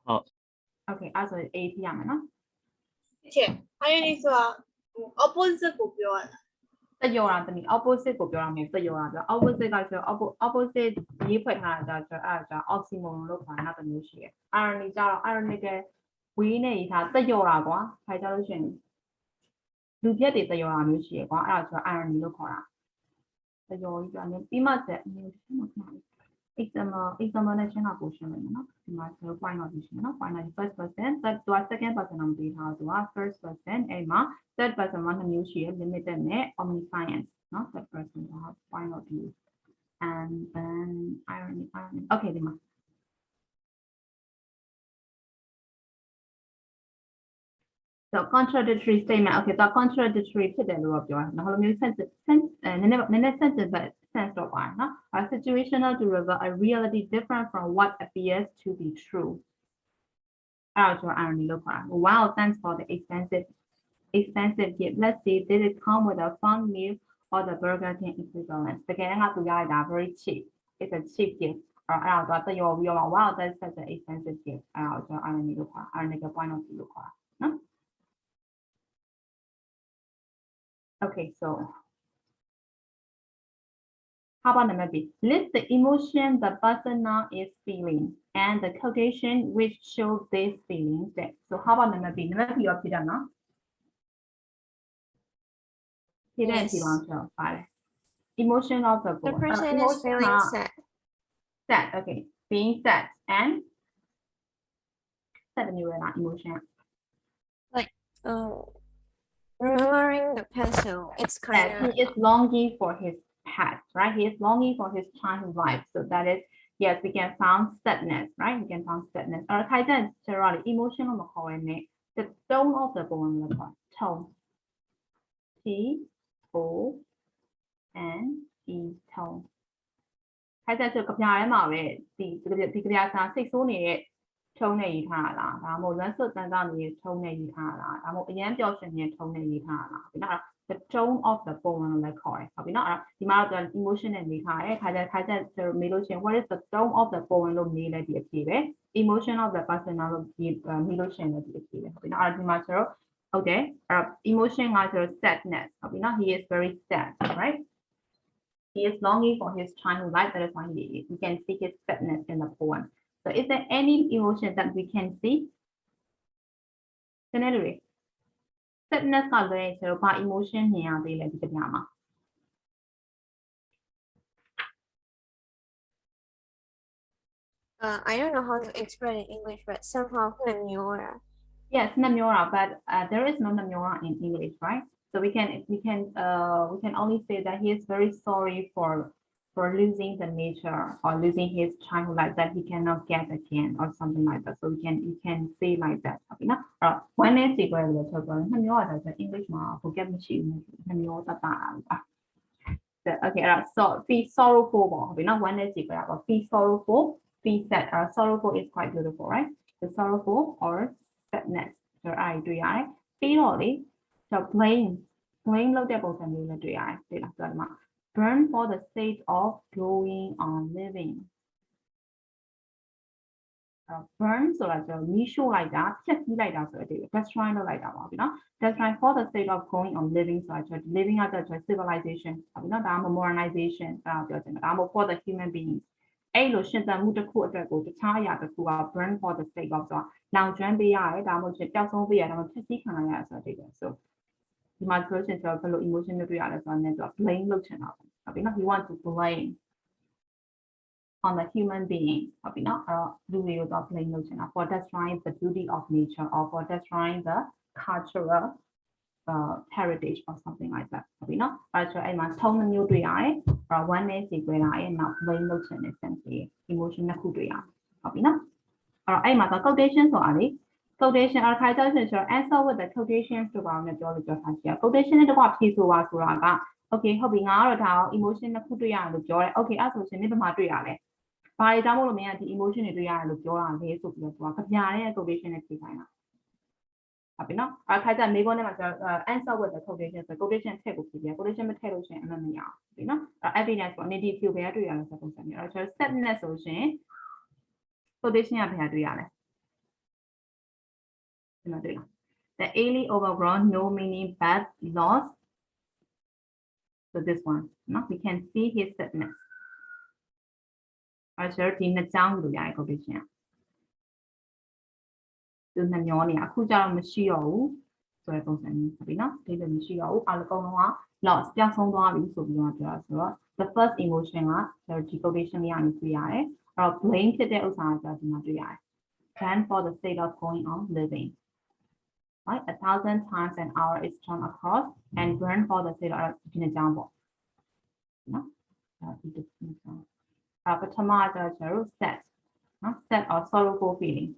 ဟုတ် okay အဲ့ဆို A ထိရမယ်နော် teacher irony ဆိုတာ opposite ကိုပြောရတာ တယောတာသမီး opposite ကိုပြောရမယ်တယောတာပြော opposite ကဆို opposite ရေးဖွဲ့ထားတာဆိုအဲ့ဒါ oxymoron လို့ခေါ်တာနောက်တစ်မျိုးရှိတယ် irony ကျတော့ ironical ဝေးနေရေးထားတယောတာကွာခိုင်ကြလို့ရှိရင်လူပြက်တွေတယောတာမျိုးရှိရကွာအဲ့ဒါဆို irony လို့ခေါ်တာတယောကြီးပြောနေပြီးမှဆက်အမျိုးရှိမှာခဏ example နဲ့ရှင်းတာပို့ရှင်းမယ်နော်ဒီမှာ point of view ရှင်းနော် point of view first person third သူက second person အောင်ပေးထားသူက first person အဲ့မှာ third person မှာနှစ်မျိုးရှိရ limited နဲ့ omniscience နော် third person က point of view and then irony okay ဒီမှာ so contradictory statement okay တော့ contradictory ဖြစ်တယ်လို့ပြောတာနော်ဟိုလိုမျိုး sense နည်းနည်း sense ပဲ sense တော့ပါနော် situational to reveal a reality different from what appears to be true အဲ့ဒါဆို irony လို့ခေါ်တာ wow thanks for the expensive gift let's see did it come with a fun meal or the Burger King equivalent တကယ်ကသူရတာ very cheap it's a cheap gift အဲ့ဒါတော့တော်ပြီးတော့ wow that's such an expensive gift အဲ့ဒါဆို irony လို့ခေါ်တာ ironical point of view လို့ခေါ်တာနော် okay so how about number B list the emotion the person now is feeling and the quotation which shows these feelings that so how about number B ရောဖြစ်တာနော်ဖြစ်တဲ့ဒီလောက်ဆိုပါတယ် emotion of the The person is feeling sad. sad okay being sad and sad မျိုးရတာ emotion Like remembering the pencil. It's kind that he is longing for his past, right? He is longing for his childhood life. So that is, yes, we can found sadness, right? We can found sadness. Or kind of generally emotional the tone of the poem, tone. T O N E tone. ခိုင်တဲ့ဆိုကြပြရဲမှာပဲဒီကြပြစာစိတ်ဆိုးနေတဲ့ထုံးနေရေးထားလားဒါမှမဟုတ်လွမ်းဆွတ်တန်းစားနေတဲ့ထုံးနေရေးထားလားဒါမှမဟုတ်အရန်ပျော်ရွှင်နေတဲ့ထုံးနေရေးထားလားဒီတော့ the tone of the poem လို့လည်းခေါ်တယ်ဟုတ်ပြီနော်အဲ့ဒီမှာတော့ emotion နဲ့နေထားတယ်ခါကျဆိုမေးလို့ရှိရင် what is the tone of the poem လို့မေးလိုက်ဒီအဖြေပဲ emotion of the person လို့မေးလို့ရှိရင်လည်းဒီအဖြေပဲဟုတ်ပြီနော်အဲ့ဒီမှာဆိုတော့ဟုတ်တယ်အဲ့ emotion ကဆိုတော့ sadness ဟုတ်ပြီနော် he is very sad right he is longing for his childhood life that is why we can see his sadness in the poem so is there any emotion that we can see generally sadness ကလည်းဆိုတော့ဘာ emotion မြင်ရသေးလဲဒီကြပြမှာ I don't know how to express in English, but somehow namyora. yes namyora but there is no namyora in English right so we can only say that he is very sorry for for losing the nature or losing his childhood life that he cannot get again or something like that. So you can say like that. One is equal to English forget okay, so feel sorrowful. One is equal feel sorrowful, feel sad. Sorrowful is quite beautiful, right? The sorrowful or sadness. So I do I feel only so blame look at both and do I burn for the sake of going on living. Burn so like the issue like that, just like that. So that's trying to like that, that's right for the sake of going on living, so like living as a civilization, modernization, for the human beings. A lotion that would go to Chaya the burn for the sake of the now join be I, that would just be a testy kind of so the migration to a emotional reality on the blame lotion of he wants to blame on the human beings, for destroying the beauty of nature or for destroying the cultural heritage or something like that. So I must tell them you do I or one is equal I not blame notion essentially emotional kuduya. Or I must quotation so Ali. Quotation or citation or answer with the quotations to our knowledge of here. Quotation is what piece of Suraga. Okay, hoping out how emotional kuduya and the joy. Okay, as was in the material. By example, the emotion is real and your face of the work of Yana quotation is designer. I had that maybe answer with the quotation table, quotation material and evidence for native to bear to your circumstance. Sadness ocean quotation of Hadriana. The alien overgrown, no meaning bad loss. So this one, we can see his sadness. I share in the sound of the quotation. To the Nyonia, Kuja Machio, so I don't know, take the Machio, Alcoa, lost, just on one so beyond the first emotion, the quotation young 3I, or playing to the Osaka Madria. Plan for the sake of going on living. Right, 1,000 times an hour is thrown across and burn for the sake of an example. But tomato set, set or sorrowful feeling.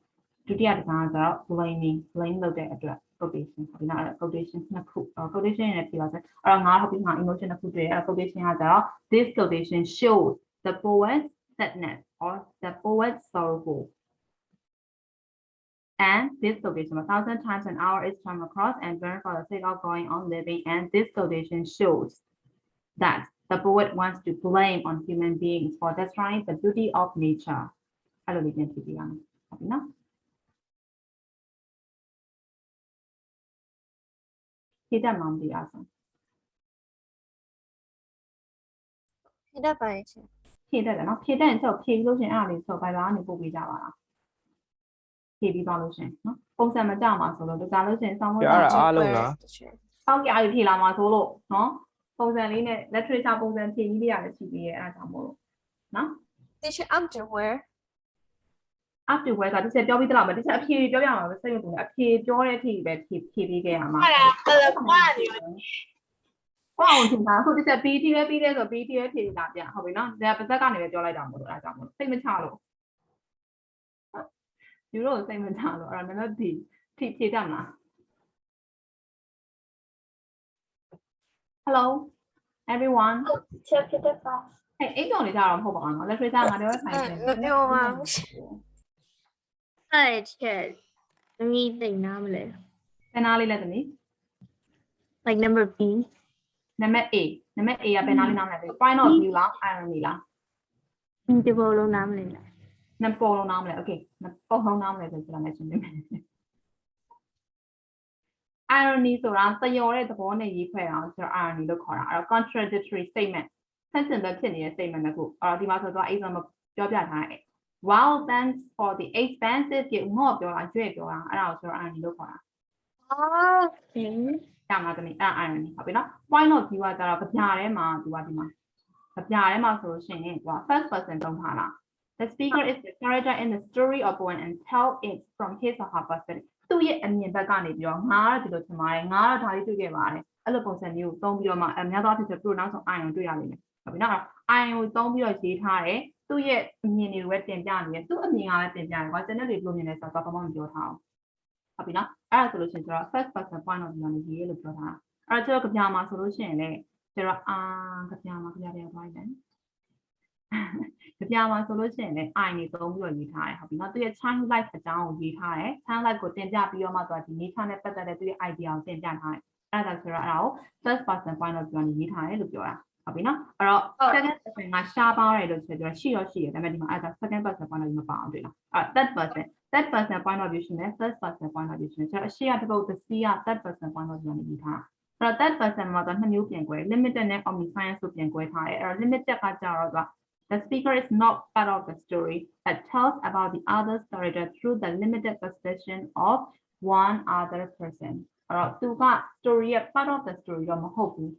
To the other blame the address quotation. Quotation in a philosophy or not helping our emotional quotation as this quotation shows the poet's sadness or the poet's sorrowful. And this quotation 1,000 times an hour is thrown across and burned for the sake of going on living. And this quotation shows that the poet wants to blame on human beings for destroying the beauty of nature. Hello, we can see the Hit that mom the awesome. Hit that by Hit that enough. Hit that until pig lotion alley so by the only book we got. Pig lotion. Both them a jama solo, the lotion someone. How get I feel I'm solo? No? Both them in it, let's trace up both them TV and TV and some no? Teacher underwear. Afterwards, I just said, "Don't be the lama." This is a job. I'm saying, "I'm a job. TV game." Wow, so this is BTV so BTV TV that yeah, how we know? They are better than the job like that. Same channel. You know, same channel. Or another TV them. Hello, everyone. Hey, it's only that I'm hoping. Let's read that. Hi, Chad. Anything nominal. Penali let me. Like number B. Number A. Number A. Penali nominal. Why not you la? Irony la. Intervolo nominal. Napolo nominal. Okay. Napolo nominal is what I mentioned. Irony so around the year the bone you pay answer irony look or contradictory statement. Sentence the kidney statement or the matter of exam job that wow, thanks for the expensive get more of your irony look Okay. Irony. Why not you are the first person don't the speaker is the character in the story of one and tell it from his or her perspective. So yet and yet back on it, you're not to go to my not how to get about it. Other person you don't be my another to pronounce on iron to your ဟုတ်ပြီနော် I ကိုသုံးပြီးတော့ရေးထားတယ်သူ့ရဲ့အမြင်တွေပဲတင်ပြနေတယ်သူ့အမြင်ကလည်းတင်ပြတယ်ကွာကျွန်တော်တွေဘယ်လိုမြင်လဲဆိုတော့ဘာမှမပြောထားအောင်ဟုတ်ပြီနော်အဲ့ဒါဆိုလို့ရှိရင်ကျွန်တော် first person point of view နဲ့ရေးလို့ပြောထားအဲ့တော့ကျွန်တော်ကြပြမှာဆိုလို့ရှိရင်လည်းကျွန်တော်ကြပြမှာကြပြတယ်ဘာလဲကြပြမှာဆိုလို့ရှိရင်လည်း I နေသုံးပြီးတော့ရေးထားတယ်ဟုတ်ပြီနော်သူရဲ့ child life အကြောင်းကိုရေးထားတယ် child life ကိုတင်ပြပြီးတော့မှသူကဒီ nature နဲ့ပတ်သက်တဲ့သူရဲ့ idea ကိုတင်ပြထားတယ်အဲ့ဒါဆိုတော့အဲ့ဒါကို first person point of view နဲ့ရေးထားတယ်လို့ပြောတာဟုတ်ပြီနော်အဲ့တော့ second person ကရှားပါတယ်လို့ဆိုတော့ရှိတယ်ဒါပေမဲ့ဒီမှာအဲ့ဒါ second person point of view မပါအောင်တွေ့လားအဲ့ third person point of view ရှင်နဲ့ first person point of view ရှင်ဆိုတော့အရှိရတစ်ပုဒ်တစ်စီးက third person point of view နဲ့ရေးထားအဲ့တော့ third person မှာတော့နှစ်မျိုးပြန်ကွဲ limited နဲ့ omniscience ကိုပြန်ကွဲထားတယ်အဲ့တော့ limited ကကြတော့ the speaker is not part of the story but tells about the other character through the limited perception of one other person အဲ့တော့သူက story ရဲ့ part of the story တော့မဟုတ်ဘူး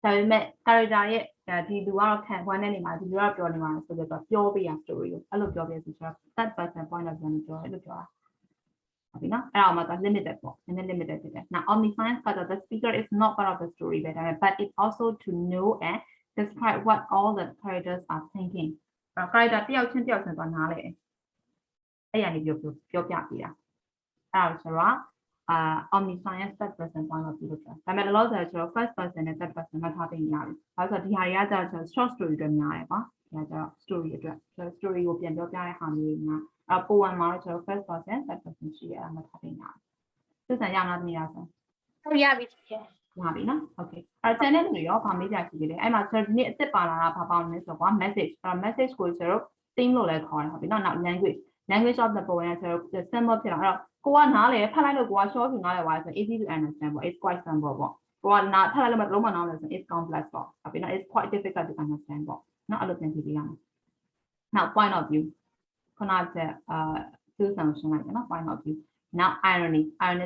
ဒါပေမဲ့ character ရဲ့ဒီလူကတော့ခံခွမ်းတဲ့နေမှာဒီလူကပြောနေမှာဆိုတော့ပြောပြရ story ကိုအဲ့လိုပြောပြဆိုတော့ third person point of view နဲ့ပြောတယ်လို့ပြောတာဟုတ်ပြီနော်အဲ့ဒါမှတော့ limited ပေါ့နည်းနည်း limited ဖြစ်တယ် now omniscience ကတော့ the speaker is not part of the story ပဲဒါပေမဲ့ but it also to know and describe what all the characters are thinking အဲ့ character တယောက်ချင်းသွားနားလေအဲ့ရနေပြောပြပေးတာအဲ့ဒါဆိုတော့omniscience third person point of view လို့ပြောဒါပေမဲ့လောလောဆယ်ကျွန်တော် first person နဲ့ third person မှတ်ထားပေးနေရပြီ။ဘာလို့ဆိုတော့ဒီဟာတွေကကျတော့ short story တွေများတယ်ကွာ။ဒါကျတော့ story အတွက် story ကိုပြန်ပြောပြတဲ့ဟာမျိုးတွေများpoem မှာတော့ကျွန်တော် first person third person ရှိရတာမှတ်ထားပေးနေရတယ်။သူစံရနာသမီးလားဆို။ဟုတ်ရပြီ။ ရပြီနော်။ Okay ။အဲ့ channel တွေရောဗာမေးကြရှိသေးတယ်။အဲ့မှာကျွန်တော်ဒီနေ့အစ်စ်ပါလာတာဘာပေါင်းလဲဆိုတော့ message အဲ့ message ကိုကျွန်တော် theme လို့လည်းခေါ်တယ်ဟုတ်ပြီနော်။ နောက် language of the poem နဲ့ကျွန်တော် symbol ဖြစ်လာအဲ့တော့ကိုကနားလေဖတ်လိုက်လို့ကိုက short နားလေပါဆို easy to understand ပေါ့ it's quite simple ပေါ့ကိုကနားဖတ်လိုက်လို့မလုံးမနားလဲဆို it's complex ပေါ့ဟုတ်ပြီနော် it's quite difficult to understand ပေါ့နော်အဲ့လိုပြန်ကြည့်ပေးရမယ်နောက် point of view ခုနကသူ့ဆောင်ရှင်းလိုက်တယ်နော် point of view now irony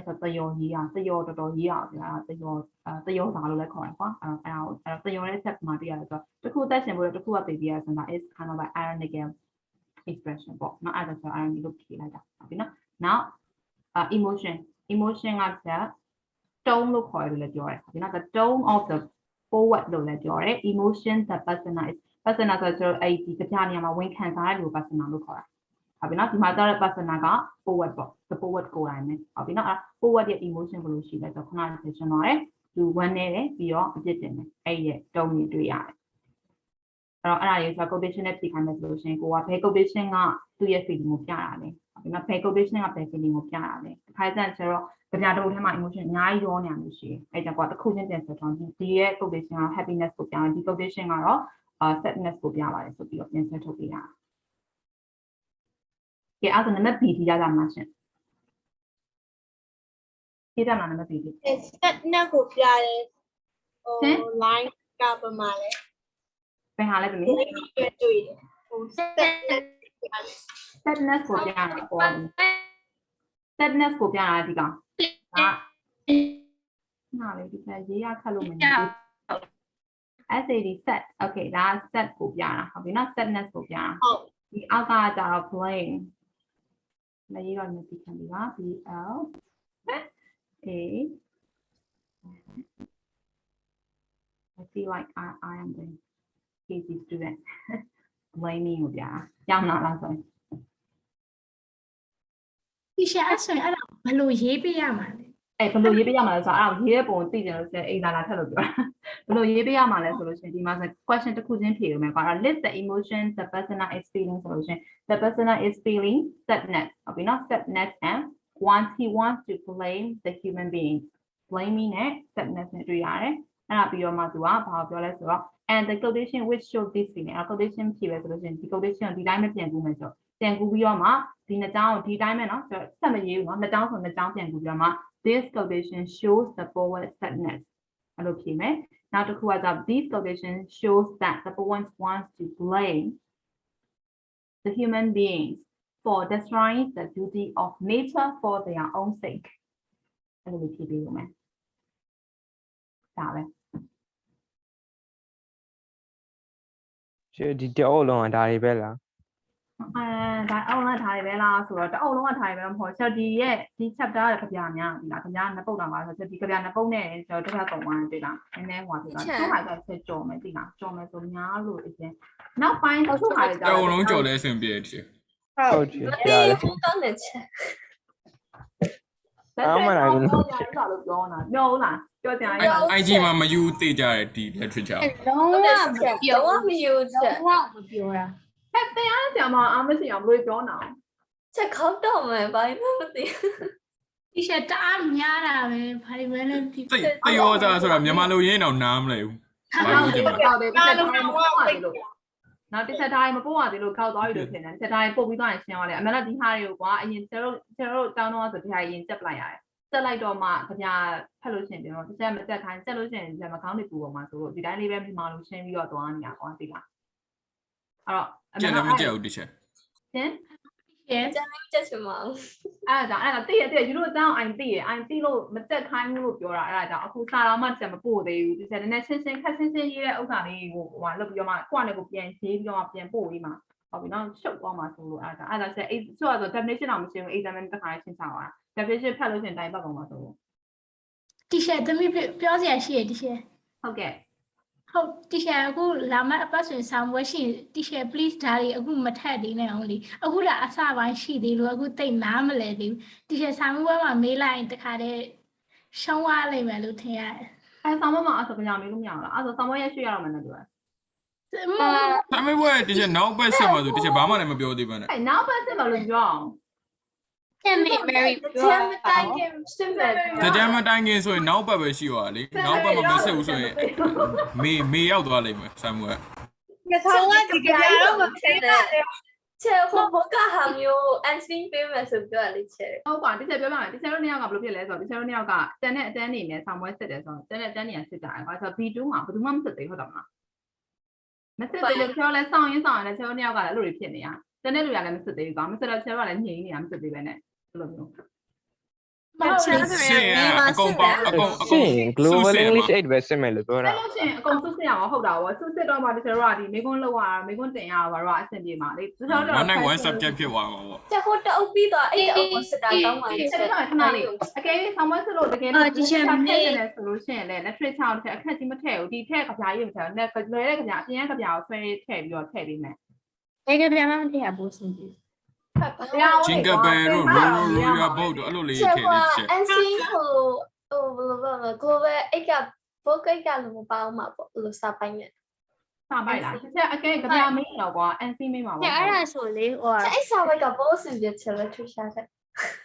ဆိုသရော်ကြီးအောင်သရော်တော်တော်ကြီးအောင်ဆိုတာသရော်စာလို့လည်းခေါ်တယ်ကွာအဲ့ဒါသရော်ရဲ့ set မှာတွေ့ရတယ်ဆိုတော့တစ်ခုသက်ရှင်ဖို့တစ်ခုကပေးပြရဆိုတာ is kind of like ironical expression ပေါ့နော်အဲ့ဒါဆို irony လို့ဖြေလိုက်တာဟုတ်ပြီနော် now emotion ကကျ tone လို့ခေါ်တယ်လို့ပြောတယ်ဒီနောက် the tone of the poet လို့လည်းပြောတယ် emotion the persona is persona ဆိုတော့အဲ့ဒီကြပြနေရာမှာဝင်ခံစားရတဲ့လူ persona လို့ခေါ်တာဟုတ်ပြီနော်ဒီမှာကျတော့ persona က poet ပေါ့ the poet ကိုယ်တိုင်ပဲဟုတ်ပြီနော်အဲ့ poet ရဲ့ emotion ဘယ်လိုရှိလဲဆိုတော့ခုနကရှင်းသွားတယ်လူဝမ်းနေတယ်ပြီးတော့အပြစ်တင်တယ်အဲ့ရဲ့ tone တွေတွေ့ရတယ်အဲ့ဒါရေးဆို quotation နဲ့ဖြေခိုင်းမယ်ဆိုလို့ရှိရင်ကိုကဘယ် quotation ကသူ့ရဲ့ feeling ကိုပြတာလဲဒီမှာဘယ် quotation ကဘယ် feeling ကိုပြတာလဲတစ်ခါကျရင်ကျတော့ကြပြတုံးထဲမှာ emotion အများကြီးရောနေရလို့ရှိရင်အဲ့ကြောင့်တစ်ခုချင်းပြန်ဆက်ထားဒီရဲ့ quotation က happiness ကိုပြတယ်ဒီ quotation ကတော့sadness ကိုပြပါတယ်ဆိုပြီးတော့ပြန်ဆက်ထုတ်ပေးတာကဲအဲ့ဒါနံပါတ် B ထိရတာမှာရှင်ပြေးတာမှာနံပါတ် B ထိ sadness ကိုပြတယ်line ကပမာလဲဘယ်ဟာလဲသမီးတွေ့တယ်sadness ကိုပြတာပေါ့ sadness ကိုပြတာဒီကောင်ဒါနားလေဒီကရေးရခက်လို့မရဘူး SAD set okay ဒါ set ကိုပြတာဟုတ်ပြီနော် sadness ကိုပြတာဟုတ်ဒီအောက်ကကျတော့ blame မရေးတော့မသိခံပြီပါ BL A I feel like I am the KC student blaming ကိုပြတာရမလားဆိုရင်ဒီရှာအဲ့ဆိုရင်အဲ့ဒါဘယ်လိုရေးပေးရမှာလဲဘယ်လိုရေးပေးရမှာလဲဆိုတော့အဲ့ဒါရေးတဲ့ပုံသိကြလို့ဆိုရင်အိမ်လာထက်လို့ပြောတာဘယ်လိုရေးပေးရမှာလဲဆိုလို့ရှိရင်ဒီမှာဆို question တစ်ခုချင်းဖြေလို့မယ်ကွာ list the emotions the person is feeling ဆိုလို့ရှိရင် the person is feeling sadness ဟုတ်ပြီနော် sadness and he wants to blame the human being blaming နဲ့ sadness နဲ့တွေ့ရတယ်အဲ့ဒါပြီးတော့မှသူကဘာပြောလဲဆိုတော့ and the quotation which show this feeling အဲ့ quotation ဖြေပဲဆိုလို့ရှိရင်ဒီ quotation ကိုဒီတိုင်းပဲပြန်ကူးမယ်ဆိုတော့ပြန်ကူးပြီးတော့မှဒီနှစ်ကြောင်းကိုဒီတိုင်းပဲเนาะဆက်မရေးဘူးเนาะနှစ်ကြောင်းဆိုနှစ်ကြောင်းပြန်ကူးပြီးတော့မှ this quotation shows the poet sadness အဲ့လိုဖြေမယ်နောက်တစ်ခုက this quotation shows that the poet wants to blame the human beings for destroying the beauty of nature for their own sake အဲ့လိုဖြေပေးလို့မယ်ဒါပဲဒီတအောက်လုံးကဒါတွေပဲလား ဒါအောက်လုံးထားရပဲလားဆိုတော့တအုပ်လုံးကထားရပဲမဟုတ်ချက်ဒီရဲ့ဒီ chapter ရဲ့ကြပြများဒီလားကြပြနှစ်ပုတ်တာပါဆိုချက်ဒီကြပြနှစ်ပုတ်နဲ့ကျွန်တော်တစ်ခါကုန်သွားတယ်တွေ့လားနည်းနည်းဟိုပြတာသူ့ဟာကချက်ကြော်မယ်သိလားကြော်မယ်ဆိုများလို့အရင်နောက်ပိုင်းသူ့ဟာကြ အုံလုံးကြော်လဲအဆင်ပြေတယ် ဟုတ်တယ်ရတယ် ကောင်းတယ်ချက် ပြောလားပြောကြရ IG မှာမယူသေးကြတဲ့ဒီ literature လုံးဝပြောမယူချက် လုံးဝမပြောတာ အဲ့တရားဆရာမအားမရှိအောင်ဘယ်လိုပြောနာ ချက်ခေါက်တော့မယ်ဘာမှမသိ ဒီချက်တအားများတာပဲဘာတွေပဲလဲဒီ သိတရောစားဆိုတာမြန်မာလူရင်းတော့နားမလဲဘူးဘာလို့ဒီမှာ ပြောတယ်တစ်ချက်တိုင်းမပို့ရသေးလို့နောက်တစ်ချက်တိုင်းမပို့ရသေးလို့ခောက်သွားပြီလို့ထင်တယ်တစ်ချက်တိုင်းပို့ပြီးသွားရင်ရှင်းသွားတယ်အမှန်တော့ဒီဟာတွေကိုကွာအရင်ကျွန်တော်တို့တောင်းတော့ဆိုဒီဟာအရင်တက်လိုက်ရတယ်တက်လိုက်တော့မှခင်ဗျာဖက်လို့ရှင်းပြန်တော့တစ်ချက်မတက်ခိုင်းတက်လို့ရှင်းရင်မကောင်းနေပူပေါ်မှာဆိုလို့ဒီတိုင်းလေးပဲမြန်မာလူရှင်းပြီးတော့သွားနေတာကွာသိလားအဲ့တော့အမှန်တော့မကြောက်ဘူးတစ်ချက်ရှင်း ချက်ချက်ချင်မအောင် အဲ့ဒါသိရယူလို့အကြောင်းအိုင်သိရအိုင်သိလို့မတက်ခိုင်းဘူးလို့ပြောတာအဲ့ဒါကြောင့်အခုစာတော်မှချက်မပို့သေးဘူးဒီချက်နည်းနည်းရှင်းခက်ရှင်းရေးတဲ့ဥစ္စာလေးကိုဟိုလုပ်ပြီးတော့မှကိုယ့်အနေကိုပြန်ရေးပြီးတော့မှပြန်ပို့ပြီးမှဟုတ်ပြီနော်ရှုပ်သွားမှာဆိုလို့အဲ့ဒါချက်အဲ့ဆိုတော့ definition တော့မရှိဘူး exam တစ်ခါရှင်းချသွားတာ definition ဖတ်လို့ရှရင်တိုင်းပတ်ကုန်မှာဆိုလို့ တီရှယ်သမီးပြောစရာရှိရတီရှယ် ဟုတ်ကဲ့ ဟုတ်တီရှယ်အခုလာမအပတ်ဆိုရင်ဆောင်းပွဲရှိတီရှယ် please ဒါတွေအခုမထက်သေးနဲ့အောင်လေအခုဒါအစပိုင်းရှိသေးလို့အခုတိတ်နားမလဲသေးဘူးတီရှယ်ဆောင်းပွဲမှာမေးလိုက်ရင်တခါတည်းရှုံးသွားလိမ့်မယ်လို့ထင်ရတယ် အဲ့ဆောင်းပွဲမှာအဲ့ဆိုကြောင်မေးလို့မရဘူးလားအဲ့ဆိုဆောင်းပွဲရရွှေ့ရတော့မယ်နော်သူက ဒါပေမဲ့ဒီချက်နောက်ပတ်ဆက်မှာဆိုဒီချက်ဘာမှလည်းမပြောသေးပါနဲ့ အဲ့နောက်ပတ်စစ်မှာလို့ပြောအောင် Can be very ချက်မတိုင်းခင်စစ်မဲ့ တကြမ်းမတိုင်းခင်ဆိုရင်နောက်ပတ်ပဲရှိသွားလေနောက်ပတ်မဆက်ဘူးဆိုရင်မေရောက်သွားလိမ့်မယ်ဆမ်မွယ် ကထောင်းကဒီကြရတော့မဖြစ်နဲ့ ချက်ဟိုဘကဟာမျိုးအန်စင်းပေးမယ်ဆိုပြောလေချက် ဟုတ်ပါဒီချက်ပြောပါမယ်ဒီချက်တို့နှစ်ယောက်ကဘယ်လိုဖြစ်လဲဆိုတော့ဒီချက်တို့နှစ်ယောက်ကတန်တဲ့အတန်းနေနဲ့ဆောင်းပွဲစစ်တယ်ဆိုတော့တန်တဲ့အတန်းနေရစစ်ကြတယ်ဘာလို့ဆိုတော့ B2 မှာဘယ်သူမှမစစ်သေးဟုတ်တယ်မလားမစစ်သေးလို့ပြောလဲစောင်းရင်းလည်းချက်တို့နှစ်ယောက်ကလည်းအဲ့လိုတွေဖြစ်နေတာတန်တဲ့လူကလည်းမစစ်သေးဘူးကွာမစစ်တော့ချက်တို့ကလည်းညှိနေတာမစစ်သေးပဲနဲ့ဘယ်လိုမျိုး ရှင်းအကုန်ပေါင်းအကုန် global english 8ပဲစစ်မယ်လို့ပြောတာ အဲ့လို့ရှိရင်အကုန်စုစစ်ရမှာဟုတ်တာပေါ့စုစစ်တော့မှဒီချက်တို့ကဒီမိကွန်းလောက်ရတာမိကွန်းတင်ရတာဘာလို့အဆင်ပြေမှာလေသူတို့တော့ one subject ဖြစ်သွားမှာပေါ့ ချက်ဟိုတအုပ်ပြီးတော့အဲ့အုပ်ကိုစစ်တာကောင်းပါလေ ချက်တော့ခဏလေးအကယ်၍ဆောင်းမစစ်လို့တကယ်တော့ဒီချက်ထည့်ရတယ်ဆိုလို့ရှိရင်လည်း literature တစ်အခက်ကြီးမထည့်ဘူးဒီထည့်ကြပြားရေးမထည့်ဘူးနဲ့လွယ်တဲ့ကြပြားအပြင်ကကြပြားကိုဆွဲထည့်ပြီးတော့ထည့်ပေးမယ် အဲ့ကပြန်မထည့်ရဘူးစင်ပြီ Jingle bell တို့ roll boat တို့အဲ့လိုလေးထည့်လေးချက် အန်စင်းဟိုဘယ်လိုပြောမလဲ global အဲ့ကဘောကိတ်ကလည်းမပေါင်းမှာပေါ့လို့စပိုင်းနဲ့ စာပိုက်လားဒီချက်အကယ်ကြပြားမင်းတော့ကွာ NC မင်းပါပေါ့ အဲ့ဒါဆိုလေဟို အဲ့စာပိုက်ကဘောစင်ပြချက်လက်ထူရှာတဲ့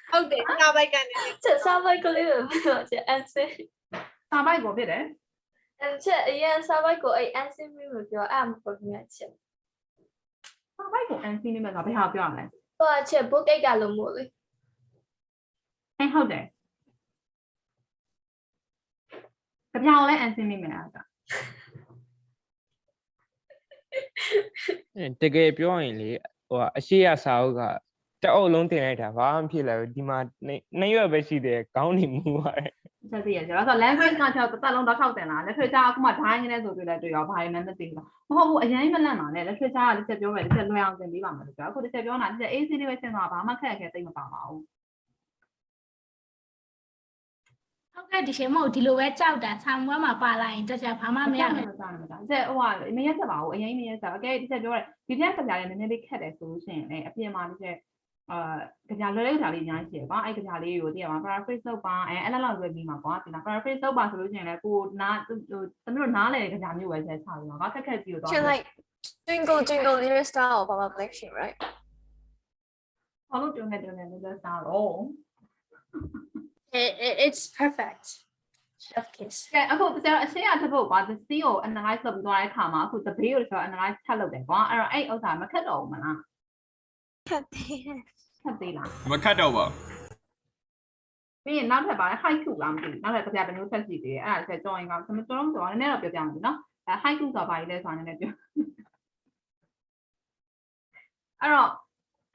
ဟုတ်တယ်စာပိုက်ကနေ ချက်စာပိုက်ကလေးပဲပြောချက်အန်စင်း စာပိုက်ကိုဖြစ်တယ် အဲ့ချက်အရင်စာပိုက်ကိုအဲ့အန်စင်းမင်းပြောအဲ့မပေါ်ပြချက် စာပိုက်ကို NC မင်းမှာဘယ်ဟာပြောရမလဲ ဟိုချက်ဘောကိတ်ကလည်းမို့လေ အဲ့ဟုတ်တယ်ကြပြားကိုလည်း NC မင်းမှာက တကယ်ပြောရင်လေဟိုအရှိရစာအုပ်ကတအုပ်လုံးတင်လိုက်တာဘာမှဖြစ်လာဘူးဒီမှာနှစ်ရွက်ပဲရှိတယ်ခေါင်းနေမူပါတယ် ချက်စီရကျတော့ဆို language ကချက်တက်လုံးတော့ထောက်တင်လာ literature အခုမှ dine နေဆိုတွေ့လိုက်တွေ့ရောဘာမှမသိဘူးမဟုတ်ဘူးအရင်မလန့်ပါနဲ့ literature ကတစ်ချက်ပြောမယ်တစ်ချက်လွယ်အောင်သင်ပေးပါမယ်လို့ပြောအခုတစ်ချက်ပြောတာတစ်ချက် AC လေးပဲရှင်းသွားဘာမှခက်ခဲသိမပါပါဘူး ဟုတ်ကဲ့တီရှယ်မဟုတ်ဒီလိုပဲကြောက်တာဆောင်းပွဲမှာပါလာရင်တက်ကြဘာမှမရဘူး ကျဟိုကမရက်ချက်ပါဘူးအရင်မရက်ချက်အကဲတစ်ချက်ပြောတယ်ဒီပြက်ကကြလည်းနည်းနည်းလေးခက်တယ်ဆိုလို့ရှိရင်လည်းအပြင်မှာတစ်ချက်ကြလွယ်တဲ့ကြလေးအများကြီးရှိတယ်ကွာအဲ့ကြလေးကိုသိရမှာ paraphrase လုပ်ပါအဲ့လောက်လွယ်ပြီးမှာကွာဒီလား paraphrase လုပ်ပါဆိုလို့ရှိရင်လည်းကိုနားသမီးတို့နားလေကြမျိုးပဲချက်ချပြီးမှာကွာခက်ပြီးတော့ like jingle jingle little star or baba collection right ဘာလို့တွန်းနေလဲစားတော့ it's perfect chef kiss ကဲအခုကျတော့အရှင်းအထပ်ပါ the C ကို analyze လုပ်ပြီးသွားတဲ့အခါမှာအခု the B ကိုကျတော့ analyze ထပ်လုပ်တယ်ကွာအဲ့တော့အဲ့ဥစ္စာမခက်တော့ဘူးမလား ခက်သေးလား မခတ်တော့ပါ ပြီးရင်နောက်ထပ်ပါ haiku လားမသိဘူးနောက်ထပ်ကြပြတစ်မျိုးဆက်ရှိသေးတယ်အဲ့ဒါဆက်ကြောင်းရင်ကကျွန်တော်တို့နည်းနည်းတော့ပြောပြမယ်နော်အဲ haiku ဆိုတာဘာလဲဆိုတာနည်းနည်းပြောအဲ့တော့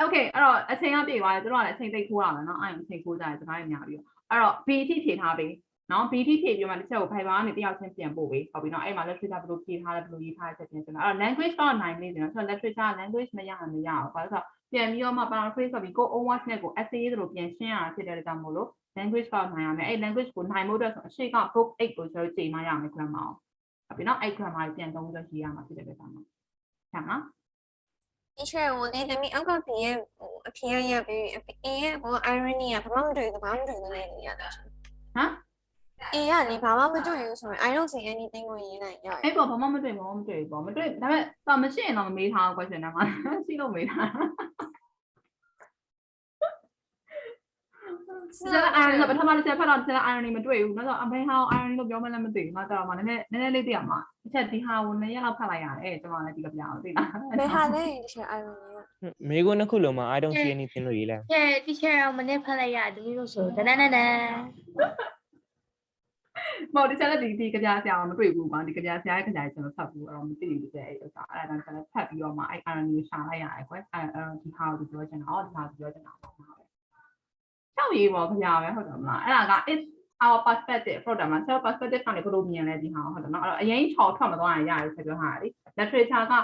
okay အဲ့တော့အချိန်ကပြေသွားတယ်တို့ကလည်းအချိန်သိခိုးရမယ်နော်အဲ့အချိန်ခိုးကြတယ်စကားတွေများပြီးတော့အဲ့တော့ B အထိဖြည့်ထားပြီ နော် BT ဖြည့်ပြီးမှတစ်ချက်ကို Fiber ကနေတယောက်ချင်းပြန်ပို့ပေးဟုတ်ပြီနော်အဲ့မှာ literature ဘယ်လိုဖြည့်ထားလဲဘယ်လိုရေးထားချက်ပြန်ကျွန်တော်အဲ့တော့ language တော့နိုင်နေတယ်နော်ဆိုတော့ literature language မရအောင်မရအောင်ဘာလို့ဆိုတော့ပြန်ပြီးတော့မှ paraphrase ဆိုပြီးကို own words နဲ့ကို essay တို့ပြန်ရှင်းရတာဖြစ်တဲ့ကြောင့်မို့လို့ language တော့နိုင်ရမယ်အဲ့ language ကိုနိုင်ဖို့အတွက်ဆိုအရှိက book 8ကိုကျွန်တော်ချိန်မှရမယ် grammar ဟုတ်ပြီနော်အဲ့ grammar ပြန်သုံးပြီးတော့ရေးရမှာဖြစ်တဲ့ကြောင့်မို့ဟုတ်နော် teacher 我那个你刚刚毕业အဖေရပြီအေးဟို irony ကဘာမှမတွေ့ဘူးဘာမှမတွေ့ဘူးလည်းရတယ်ဟမ်အေးရလေဘာမှမတွေ့ဘူးဆိုရင် I don't see anything ကိုရေးနိုင်ရတယ်အဲ့ပေါ်ဘာမှမတွေ့ဘူးမတွေ့ဘူးမတွေ့ဒါပေမဲ့တော့မရှိရင်တော့မမေးထားဘူး question ထဲမှာရှိလို့မေးထားကျန် irony တော့ပထမတစ်ချက်ဖတ်တော့ကျန် irony မတွေ့ဘူးနောက်တော့အမေဟောင်း irony လို့ပြောမှလည်းမသိဘူးနောက်တော့မှနည်းနည်းလေးသိရမှာတစ်ချက်ဒီဟာကို2ရက်လောက်ဖတ်လိုက်ရတယ်ကျွန်တော်လည်းဒီကပြောင်းသိလားဘယ်ဟာလဲ teacher irony မေးခွန်းတစ်ခုလုံးမှာ I don't see anything လို့ရေးလိုက် teacher မနေ့ဖတ်လိုက်ရတမီးလို့ဆိုတနနနမဟုတ်ဒီချက်လည်းဒီကကြာဆရာမတွေ့ဘူးကွာဒီကကြာဆရာရဲ့ကကြာကျွန်တော်ဖတ်ဘူးအဲ့တော့မသိဘူးတဲ့အဲ့ဥစ္စာအဲ့ဒါကျွန်တော်ဖတ်ပြီးတော့မှအဲ့ irony ကိုရှာလိုက်ရတယ်ကွယ်ဒီဟာကိုပြောချင်တာဒီဟာကိုပြောချင်တာပေါ့ကျောက်ရေးပေါ့ခင်ဗျာပဲဟုတ်တယ်မလားအဲ့ဒါက it's our perspective ဟုတ်တယ်မလား self perspective ကနေဘယ်လိုမြင်လဲဒီဟာဟုတ်တယ်နော်အဲ့တော့အရင်ချော်ထွက်မသွားရင်ရတယ်ဆက်ပြောထားတာလေ literature က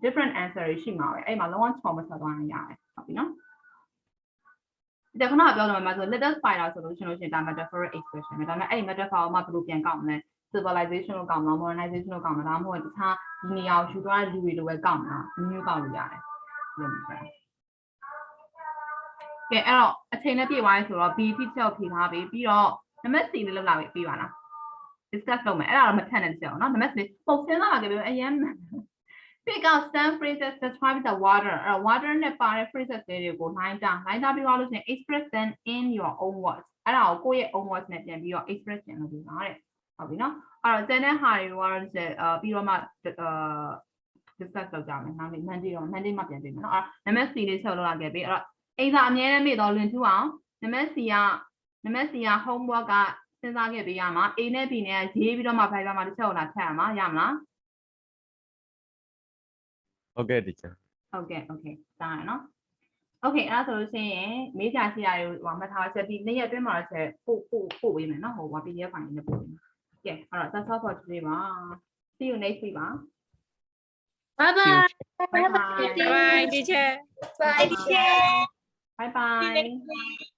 different answer တွေရှိမှာပဲအဲ့မှာလုံးဝချော်မထွက်သွားရင်ရတယ်ဟုတ်ပြီနော်ဒီခုနကပြောလို့မှာဆို little spider ဆိုလို့ရှိရင်ဒါ metaphoric expression ပဲဒါပေမဲ့အဲ့ဒီ metaphor ကိုမှဘယ်လိုပြန်ကောက်မလဲ civilization လို့ကောက်မလား modernization လို့ကောက်မလားဒါမှမဟုတ်တခြားဒီနေရာကိုယူသွားတဲ့လူတွေလိုပဲကောက်မလားမျိုးကောက်လို့ရတယ်ဟုတ်ကဲ့အဲ့တော့အချိန်နဲ့ပြည့်သွားပြီဆိုတော့ B ဖြစ်ချက်ဖြေထားပြီးတော့နံပါတ် C လေးလောက်လာပြီးပါလား discuss လုပ်မယ်အဲ့ဒါတော့မထက်နဲ့ကြောက်နော်နံပါတ် C ပုံစံလာခဲ့ပြီအရင် pick out some phrases describe the water water နဲ့ပါတဲ့ phrases တွေကို line တာပြီးတော့လို့ရှိရင် express them in your own words အဲ့ဒါကိုကိုယ့်ရဲ့ own words နဲ့ပြန်ပြီးတော့ express ပြန်လုပ်ပြီးပါတဲ့ဟုတ်ပြီနော်အဲ့တော့ကျန်တဲ့ဟာတွေကတော့ပြီးတော့မှdiscuss လုပ်ကြမယ်နောက်နေ့ Monday မှပြန်ပြင်မယ်နော်အဲ့နံပါတ် C လေးဆက်လုပ်လာခဲ့ပြီအဲ့တော့အိမ်စာအမြဲတမ်းမေ့တော့လွင်ထူအောင်နံပါတ် C က homework ကစဉ်းစားခဲ့ပေးရမှာ A နဲ့ B နဲ့ရေးပြီးတော့မှ Fiverr မှာတစ်ချက်ကိုလာထည့်ရမှာရမလားOkay teacher ဟုတ်ကဲ့ကြားရနော် Okay အဲ့ဒါဆိုလို့ရှိရင်မေးကြရှိရတွေကိုမှတ်ထားချက်ပြီးနေ့ရက်အတွင်းမှာချက်ပို့ပေးမယ်နော်ဟို PDF ဖိုင်နဲ့ပို့ပေးမယ်ကဲအဲ့တော့ that's all for today ပါ see you next week ပါ bye bye bye teacher bye teacher bye bye